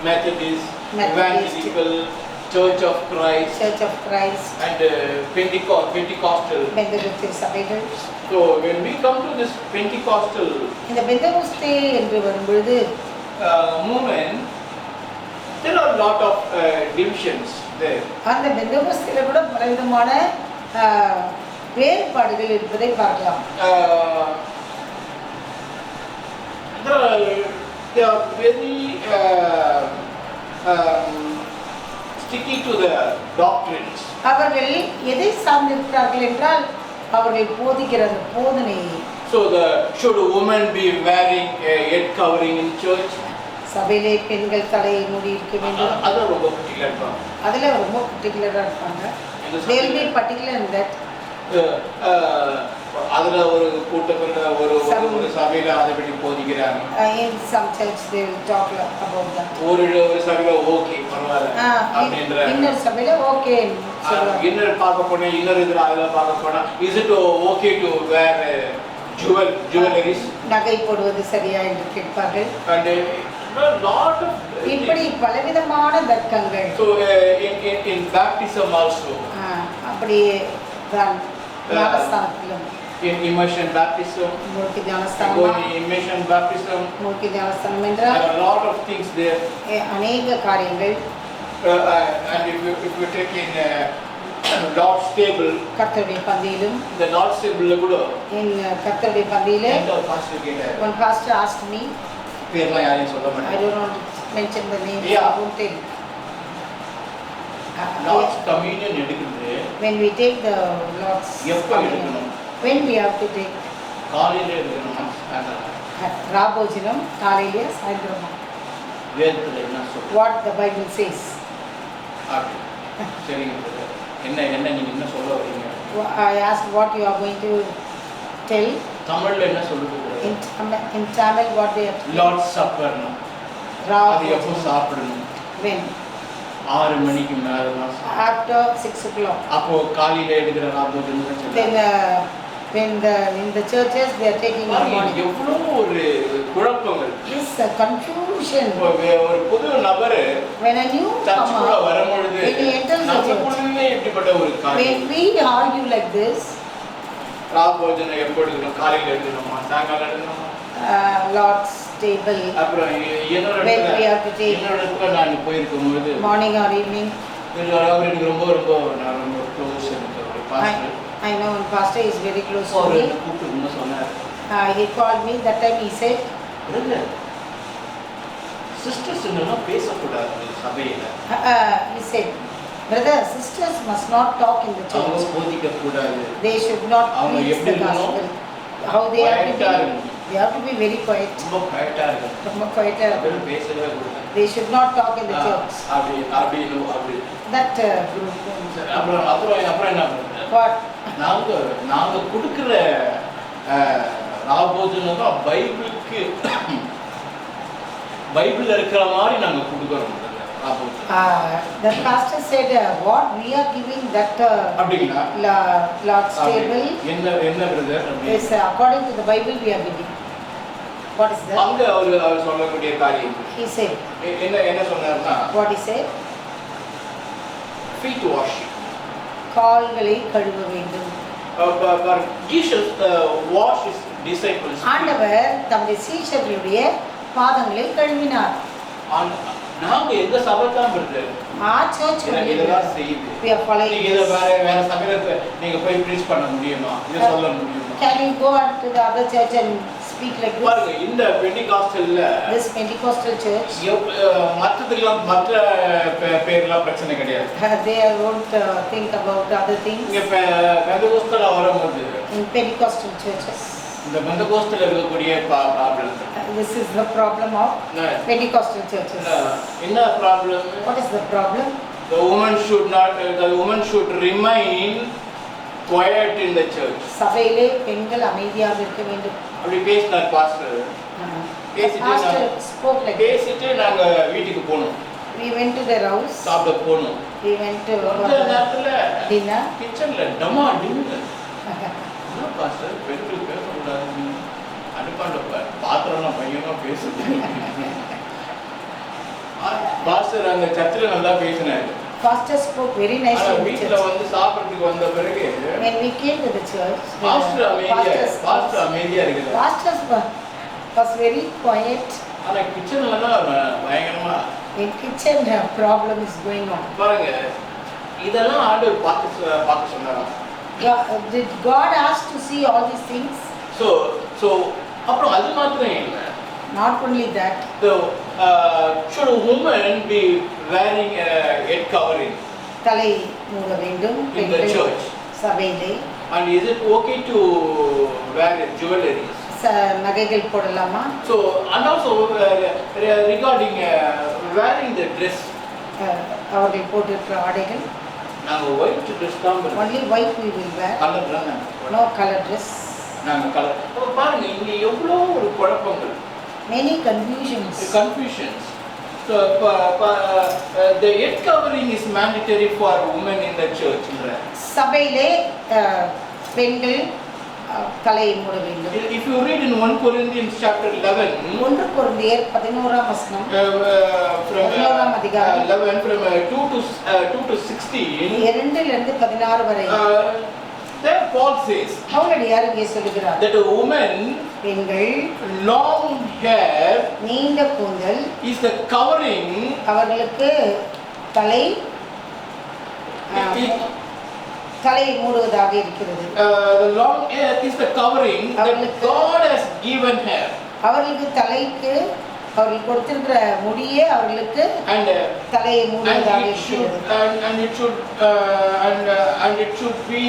A: Methodist, Evangelical, Church of Christ, and Pentecostal.
B: பெந்தெகோஸ்தே சபைகள்.
A: So when we come to this Pentecostal
B: இந்த பெந்தெகோஸ்தே என்று வரும்பொழுது
A: movement, there are a lot of divisions there.
B: அந்த பெந்தெகோஸ்தேல கூட பல விதமான வேறுபாடுகள் இருப்பதை பார்க்கலாம்.
A: They are very sticky to the doctrines.
B: அவர்கள் எதை சார்ந்திருக்கிறார்கள் என்றால் அவர்கள் போதிக்கிற அந்த போதனையை.
A: So should a woman be wearing a head covering in church?
B: சபையிலே பெண்கள் தலையை மூடி இருக்க வேண்டும்.
A: அது ரொம்ப பர்టిక్యులர் தான்.
B: அதுல ரொம்ப பர்టిక్యులரா இருப்பாங்க. They will be particular in that.
A: அதுல ஒரு கூட்டம் ஒரு சபையில அதை பற்றி போதிக்கிறாங்க.
B: In some church they will talk about that.
A: ஒரு சபையில ஓகே பரவாயில்லை அப்படின்ற,
B: இன்னொரு சபையில ஓகே சொல்லுவாங்க.
A: இன்னொரு பார்க்க போனா இன்னொரு இதுல அதுல பார்க்க போனா is it okay to wear jewelries?
B: நகை போடுவது சரியா என்று கேட்பார்கள்.
A: And a lot of
B: இப்படி பலவிதமான தர்க்கங்கள்.
A: So in baptism also,
B: அப்படியே தான் ஞானஸ்தானத்திலும்
A: in immersion baptism,
B: மூழ்கி ஞானஸ்தானம்,
A: going in immersion baptism,
B: மூழ்கி ஞானஸ்தானம் என்றால்
A: there are a lot of things there.
B: அநேக காரியங்கள்.
A: And if you take in Lord's table,
B: கர்த்தருடைய பந்தியிலும்
A: the Lord's table கூட
B: என் கர்த்தருடைய பந்தியிலே
A: எந்த பாஸ்டர் கேட்டார்,
B: one pastor asked me,
A: பேர்லாம் யாரையும் சொல்ல
B: I
A: மாட்டேன்.
B: don't want to mention the name,
A: Yeah.
B: I won't tell.
A: Lord's communion எடுக்கிறது
B: When we take the Lord's
A: எப்ப
B: communion,
A: எடுக்கணும்?
B: when we have to take
A: காலையில எடுக்கணுமா? வேண்டாம்.
B: ராபோஜனம் காலையிலே சாயந்தரமா,
A: வேதத்துல என்ன சொல்லுங்க?
B: what the Bible says.
A: அப்படி. சரிங்க brother. என்ன நீங்க என்ன சொல்ல வரீங்க?
B: I asked what you are going to tell.
A: தமிழ்ல என்ன சொல்லுது brother?
B: In Tamil what they have to
A: Lord's supper. அது எப்போ
B: Rabojhanam.
A: சாப்பிடணும்?
B: When?
A: 6 மணிக்கு மேல தான் சாப்பிடணும்.
B: After 6 o'clock.
A: அப்போ காலையில எடுக்கிற ராபோஜனம்
B: Then
A: சொல்லுங்க.
B: when in the churches they are taking the
A: பாருங்க,
B: morning.
A: எவ்வளவு ஒரு குழப்பங்கள்.
B: This confusion.
A: இப்போ ஒரு புது நபர்
B: When a new
A: சர்ச்சுக்குள்ள
B: comer,
A: வரும்பொழுது
B: when he enters the church,
A: நமக்குள்ளே இப்படிப்பட்ட ஒரு காரியம்.
B: when we argue like this,
A: ராபோஜனம் எப்போ எடுக்கணும்? காலையில எடுக்கணுமா, சாயங்காலம் எடுக்கணுமா?
B: Lord's table,
A: அப்புறம் என்னோட
B: when we have to take
A: இடத்துல நான் போயிருக்கும் போது
B: morning or evening.
A: அவர் எனக்கு ரொம்ப நான் ரொம்ப க்ளோஸ் எனக்கு ஒரு pastor.
B: I know one pastor is very close to
A: அவர்
B: me.
A: என்ன கூப்பிட்டு என்ன சொன்னார்?
B: He called me that time. He said,
A: sisters என்னெல்லாம் பேசக்கூடாது சபையில,
B: he said, brother, sisters must not talk in the
A: அவங்க
B: church.
A: போதிக்க கூடாது.
B: They should not
A: அவங்க
B: preach
A: எப்படி
B: the
A: இருக்கணும்?
B: gospel. How they have to
A: Quiet-ஆ
B: be?
A: இருக்கணும்.
B: They have to be very quiet.
A: ரொம்ப quiet-ஆ இருக்கணும்.
B: ரொம்ப quieter.
A: அப்படின்னு பேசவே கூடாது.
B: They should not talk in the church.
A: அப்படி
B: That group.
A: சரி, அப்புறம் என்ன பண்ணுறது?
B: What?
A: நாங்க கொடுக்குற ராபோஜனம் தான் பைபிள்ல இருக்கிற மாதிரி நாங்க கொடுக்குறோம் ராபோஜனம்.
B: The pastor said, what we are giving that
A: அப்படிங்களா?
B: Lord's table
A: என்ன brother?
B: is according to the Bible we are giving. What is that?
A: அங்க அவர் சொல்லக்கூடிய காரியம்
B: He said.
A: என்ன சொன்னார்னா,
B: What he said?
A: feet washing.
B: கால்களை கழுவ வேண்டும்.
A: Jesus washed his disciples.
B: ஆண்டவர் தம்முடைய சீஷர்களுடைய பாதங்களை கழுவினார்.
A: நாங்க எந்த சபை தான் பிரதர்?
B: church
A: இதெல்லாம் செய்யுது.
B: we are following
A: நீங்க இத வேற சபையில நீங்க போய் ப்ரீச் பண்ண முடியுமா? இத சொல்ல முடியுமா?
B: Can you go on to the other church and speak like this?
A: பாருங்க, இந்த பெண்டிகாஸ்டல்ல
B: This Pentecostal church,
A: மற்ற பேர்லாம் பிரச்சனை கிடையாது.
B: they won't think about other things.
A: இங்க பெந்தகோஸ்தல வரும்போது
B: In Pentecostal churches,
A: இந்த பெந்தகோஸ்தல இருக்கக்கூடிய problem.
B: this is the problem of Pentecostal churches.
A: என்ன problem?
B: What is the problem?
A: The woman should remain quiet in the church.
B: சபையிலே பெண்கள் அமைதியாக இருக்க வேண்டும்.
A: அப்படி பேசினார் pastor.
B: Pastor spoke like that.
A: பேசிட்டு நாங்க வீட்டுக்கு போனோம்.
B: We went to their house.
A: சாப்பிட போனோம்.
B: We went to
A: அந்த நேரத்துல
B: dinner.
A: கிச்சன்ல டமா டின்னு. என்ன பாஸ்டர், பெண்கள் பேசக்கூடாது, அடுப்பாண்ட பாத்திரம்லாம் பையனா பேசுது. பாஸ்டர் அந்த சர்ச்சில் நல்லா பேசினாரு.
B: Pastor spoke very nicely.
A: வீட்டுல வந்து சாப்பிடுறதுக்கு வந்த பிறகு
B: When we came to the church,
A: pastor அமைதியா இருக்குது.
B: Pastor was very quiet.
A: ஆனா கிச்சன்ல தான் பயங்கரமா
B: In kitchen problem is going on.
A: பாருங்க, இதெல்லாம் ஆண்டவர் பார்க்க சொன்னாரா?
B: Did God ask to see all these things?
A: So அப்புறம் அது மாத்திரம் இல்லை.
B: Not only that.
A: So should a woman be wearing a head covering
B: தலை மூட வேண்டும்
A: in the church?
B: சபையிலே.
A: And is it okay to wear jewelry?
B: நகைகள் போடலாமா?
A: So and also regarding wearing the dress,
B: அவர்கள் போட்டிருக்கிற ஆடைகள்,
A: நாங்க white dress தான்
B: only white we will wear.
A: Colour தான்
B: No color dress.
A: நாங்க கலர். பாருங்க, இங்க எவ்வளோ ஒரு குழப்பங்கள்.
B: Many confusions.
A: So the head covering is mandatory for women in the church.
B: சபையிலே பெண்கள் தலையை மூட வேண்டும்.
A: If you read in 1 Corinthians chapter 11,
B: 1 கொரிந்தியர் 11ஆம் வசனம்,
A: from
B: 11ஆம் அதிகாரம்
A: 11 from 2 to 16,
B: 2 லிருந்து 16 வரை,
A: there Paul says
B: பவுலடியார் இங்கே சொல்கிறார்,
A: that a woman
B: பெண்கள்
A: long hair
B: நீண்ட கூந்தல்
A: is the covering.
B: அவர்களுக்கு தலை தலையை மூடுவதாக இருக்கிறது.
A: The long hair is the covering that
B: அவர்களுக்கு-
A: God has given her.
B: அவர்களுக்கு தலைக்கு அவர்கள் கொடுத்திருக்கிற முடியே அவர்களுக்கு
A: And
B: தலையை மூடுவதாக
A: and it should
B: இருக்கிறது.
A: and it should be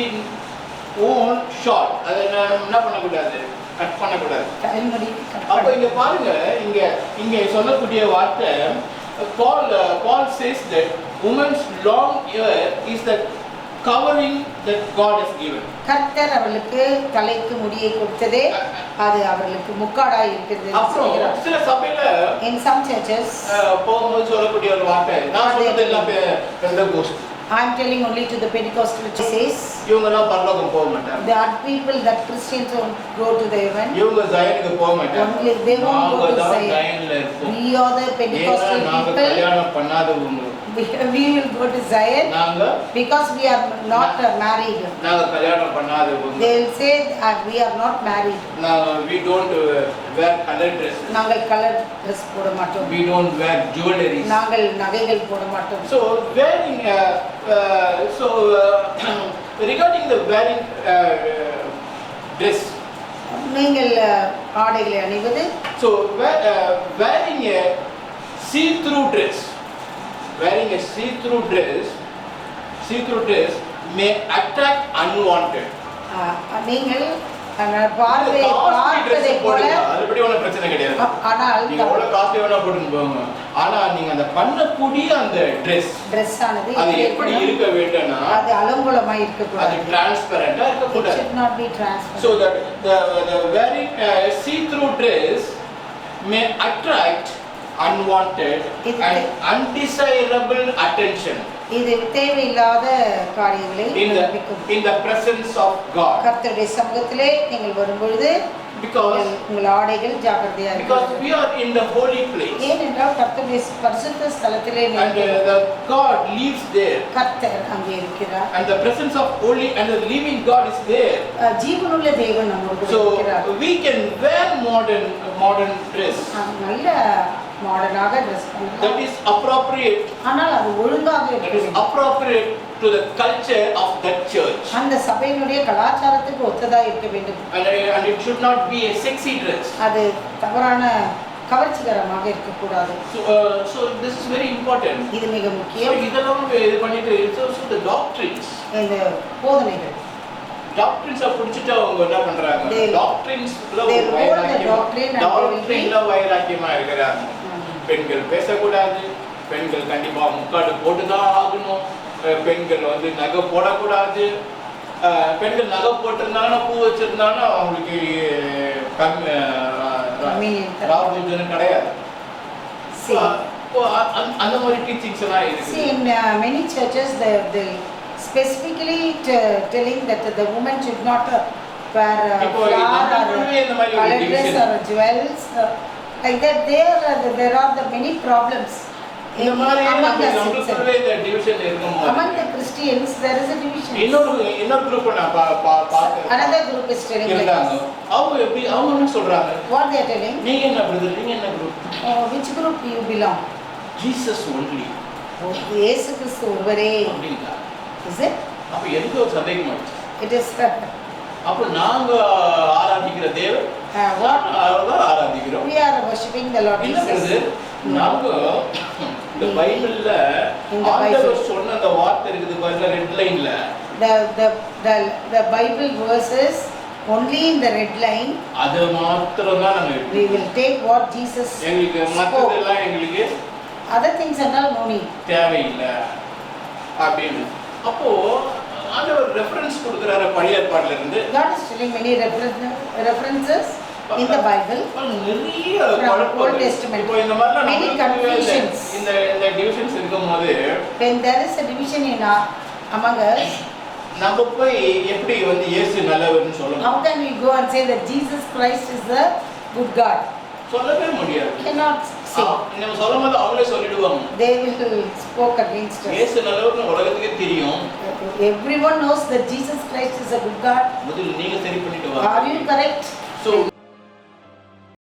A: worn short. அதை நான் என்ன பண்ணக்கூடாது, கட் பண்ணக்கூடாது.
B: தலைமுடி
A: அப்போ இங்க பாருங்க, இங்க சொல்லக்கூடிய வார்த்தை, Paul says that woman's long hair is the covering that God has given.
B: கர்த்தர் அவர்களுக்கு தலைக்கு முடியை கொடுத்ததே அது அவர்களுக்கு முக்காடாய் இருக்கிறது.
A: அப்புறம் சில சபையில
B: In some churches,
A: போகும்போது சொல்லக்கூடிய ஒரு வார்த்தை, நான் சொல்றது எல்லாம் Pentecost,
B: I am telling only to the Pentecostal churches.
A: இவங்கெல்லாம் பரலோகம் போக மாட்டாங்க,
B: There are people that Christians won't go to the heaven.
A: இவங்க ஜயனுக்கு போக மாட்டாங்க,
B: Only they won't go
A: நாங்க
B: to
A: தான்
B: Zion.
A: ஜயன்ல இருப்போம்.
B: We are the Pentecostal
A: ஏன்னா நாங்க
B: people.
A: கல்யாணம் பண்ணாதவங்க,
B: We will go to Zion
A: நாங்க
B: because we are not married.
A: நாங்க கல்யாணம் பண்ணாதவங்க,
B: They will say we are not married.
A: we don't wear color dresses,
B: நாங்கள் கலர் ட்ரெஸ் போட மாட்டோம்.
A: we don't wear jewelry.
B: நாங்கள் நகைகள் போட மாட்டோம்.
A: So wearing regarding the wearing dress,
B: நீங்கள் ஆடைகளை அணிவது,
A: so wearing a see-through dress, may attract unwanted.
B: நீங்கள் பார்ப்பதை போல,
A: அதுபடி ஒன்றும் பிரச்சனை கிடையாது,
B: ஆனால்
A: நீங்க எவ்வளவு காஸ்ட்லி வேணா போட்டுன்னு போங்க, ஆனா நீங்க அந்த பண்ணக்கூடிய அந்த ட்ரெஸ்
B: ட்ரெஸ் ஆனது
A: அது எப்படி இருக்க வேண்டும்னா
B: அது அலங்கோலமாய்
A: அது
B: இருக்கக்கூடாது.
A: டிரான்ஸ்பரண்டா
B: It
A: இருக்கக்கூடாது.
B: should not be transparent.
A: So that the wearing see-through dress may attract unwanted and undesirable attention
B: இது தேவையில்லாத காரியங்களை நடப்பிக்கும்.
A: in the presence of God,
B: கர்த்தருடைய சமூகத்திலே நீங்கள் வரும்பொழுது
A: because
B: உங்கள் ஆடைகள் ஜாக்கிரதையா
A: because
B: இருக்கும்.
A: we are in the holy place
B: ஏனென்றால் கர்த்தருடைய பரிசுத்த ஸ்தலத்திலே
A: and
B: நீங்கள்
A: the God lives there,
B: கர்த்தர் அங்கே இருக்கிறார்.
A: and the presence of holy and the living God is there.
B: ஜீவனுள்ள தேவன் நம்மோடு கூட
A: So
B: இருக்கிறார்.
A: we can wear modern dress
B: நல்ல மாடர்னாக ட்ரெஸ்
A: that
B: பண்ணலாம்,
A: is appropriate,
B: ஆனால் அது ஒழுங்காக
A: that
B: இருக்க
A: is
B: வேண்டும்.
A: appropriate to the culture of that church,
B: அந்த சபையினுடைய கலாச்சாரத்துக்கு ஒத்ததா இருக்க வேண்டும்.
A: and it should not be a sexy dress.
B: அது தவறான கவர்ச்சிகரமாக இருக்கக்கூடாது.
A: So this is very important.
B: இது மிக
A: So
B: முக்கியம்.
A: இதெல்லாம் இது பண்ணிட்டு so the doctrines
B: இந்த போதனைகள்
A: பிடிச்சிட்டு அவங்க என்ன பண்றாங்க,
B: They-
A: டாக்ட்ரின்ஸ்ல
B: they hold the doctrine and they will be-
A: வைராக்கியமா இருக்கிறாங்க. பெண்கள் பேசக்கூடாது, பெண்கள் கண்டிப்பா முக்காடு போட்டுதான் ஆகணும், பெண்கள் வந்து நகை போடக்கூடாது, பெண்கள் நகை போட்டிருந்தாங்கன்னா பூ வச்சிருந்தாங்கன்னா அவங்களுக்கு ராபூஜனம் கிடையாது.
B: See,
A: அந்த மாதிரி டீச்சிங்ஸ் எல்லாம் இருக்கு.
B: see in many churches they specifically telling that the woman should not wear
A: இப்போ
B: flower
A: நம்மளுமே இந்த மாதிரி
B: or
A: ஒரு
B: colored dress
A: division.
B: or jewels like that. There are the many problems
A: இந்த மாதிரி
B: among us itself.
A: நம்மளுக்குள்ளே இந்த டிவிஷன் இருக்கும்போது
B: Among the Christians there is a division.
A: இன்னொரு குரூப் நான் பார்த்தேன்,
B: Another group is telling like
A: இருந்தாங்க.
B: this.
A: அவங்க என்ன சொல்றாங்க,
B: What they are telling?
A: நீங்க என்ன பிரதர், நீங்க என்ன group?
B: Which group you belong?
A: Jesus only
B: இயேசு கிறிஸ்து ஒருவரே.
A: அப்படிங்களா?
B: Is it?
A: அப்ப எதுக்கு ஒரு சந்தேகம் ஆச்சு?
B: It is
A: அப்ப நாங்க ஆராதிக்கிற தேவன்
B: what
A: அவர்தான் ஆராதிக்கிறோம்.
B: we are worshipping the Lord
A: என்ன
B: Jesus.
A: பிரதர், நாங்க இந்த பைபிள்ல ஆண்டவர் சொன்ன அந்த வார்த்தை இருக்குது பாருங்க, ரெட் லைன்ல
B: The Bible verses only in the red line.
A: அது மாத்திரம் தான் நாங்க
B: We will take what Jesus
A: எங்களுக்கு
B: spoke.
A: மற்றதெல்லாம் எங்களுக்கு
B: Other things are not no need.
A: தேவையில்லை அப்படின்னு. அப்போ ஆண்டவர் ரெஃபரன்ஸ் கொடுக்குறாரு பழைய ஏற்பாடுல இருந்து.
B: God is telling many references in the Bible.
A: நிறைய
B: From
A: குழப்பங்கள்.
B: Old Testament.
A: இப்போ இந்த மாதிரிலாம்
B: Many
A: நம்மளுக்கு
B: confusions.
A: இந்த டிவிஷன்ஸ் இருக்கும்போது
B: When there is a division among us,
A: நம்ம போய் எப்படி வந்து இயேசு நல்லவர்னு சொல்லணும்?
B: how can we go and say that Jesus Christ is the good God?
A: சொல்லவே முடியாது.
B: Cannot say.
A: நம்ம சொல்லும்போது அவங்களே சொல்லிடுவாங்க,
B: They will spoke against us.
A: இயேசு நல்லவர்னு உலகத்துக்கே தெரியும்,
B: Everyone knows that Jesus Christ is a good God.
A: முதல்ல நீங்க சரி பண்ணிட்டு வாங்க.
B: Are you correct?
A: So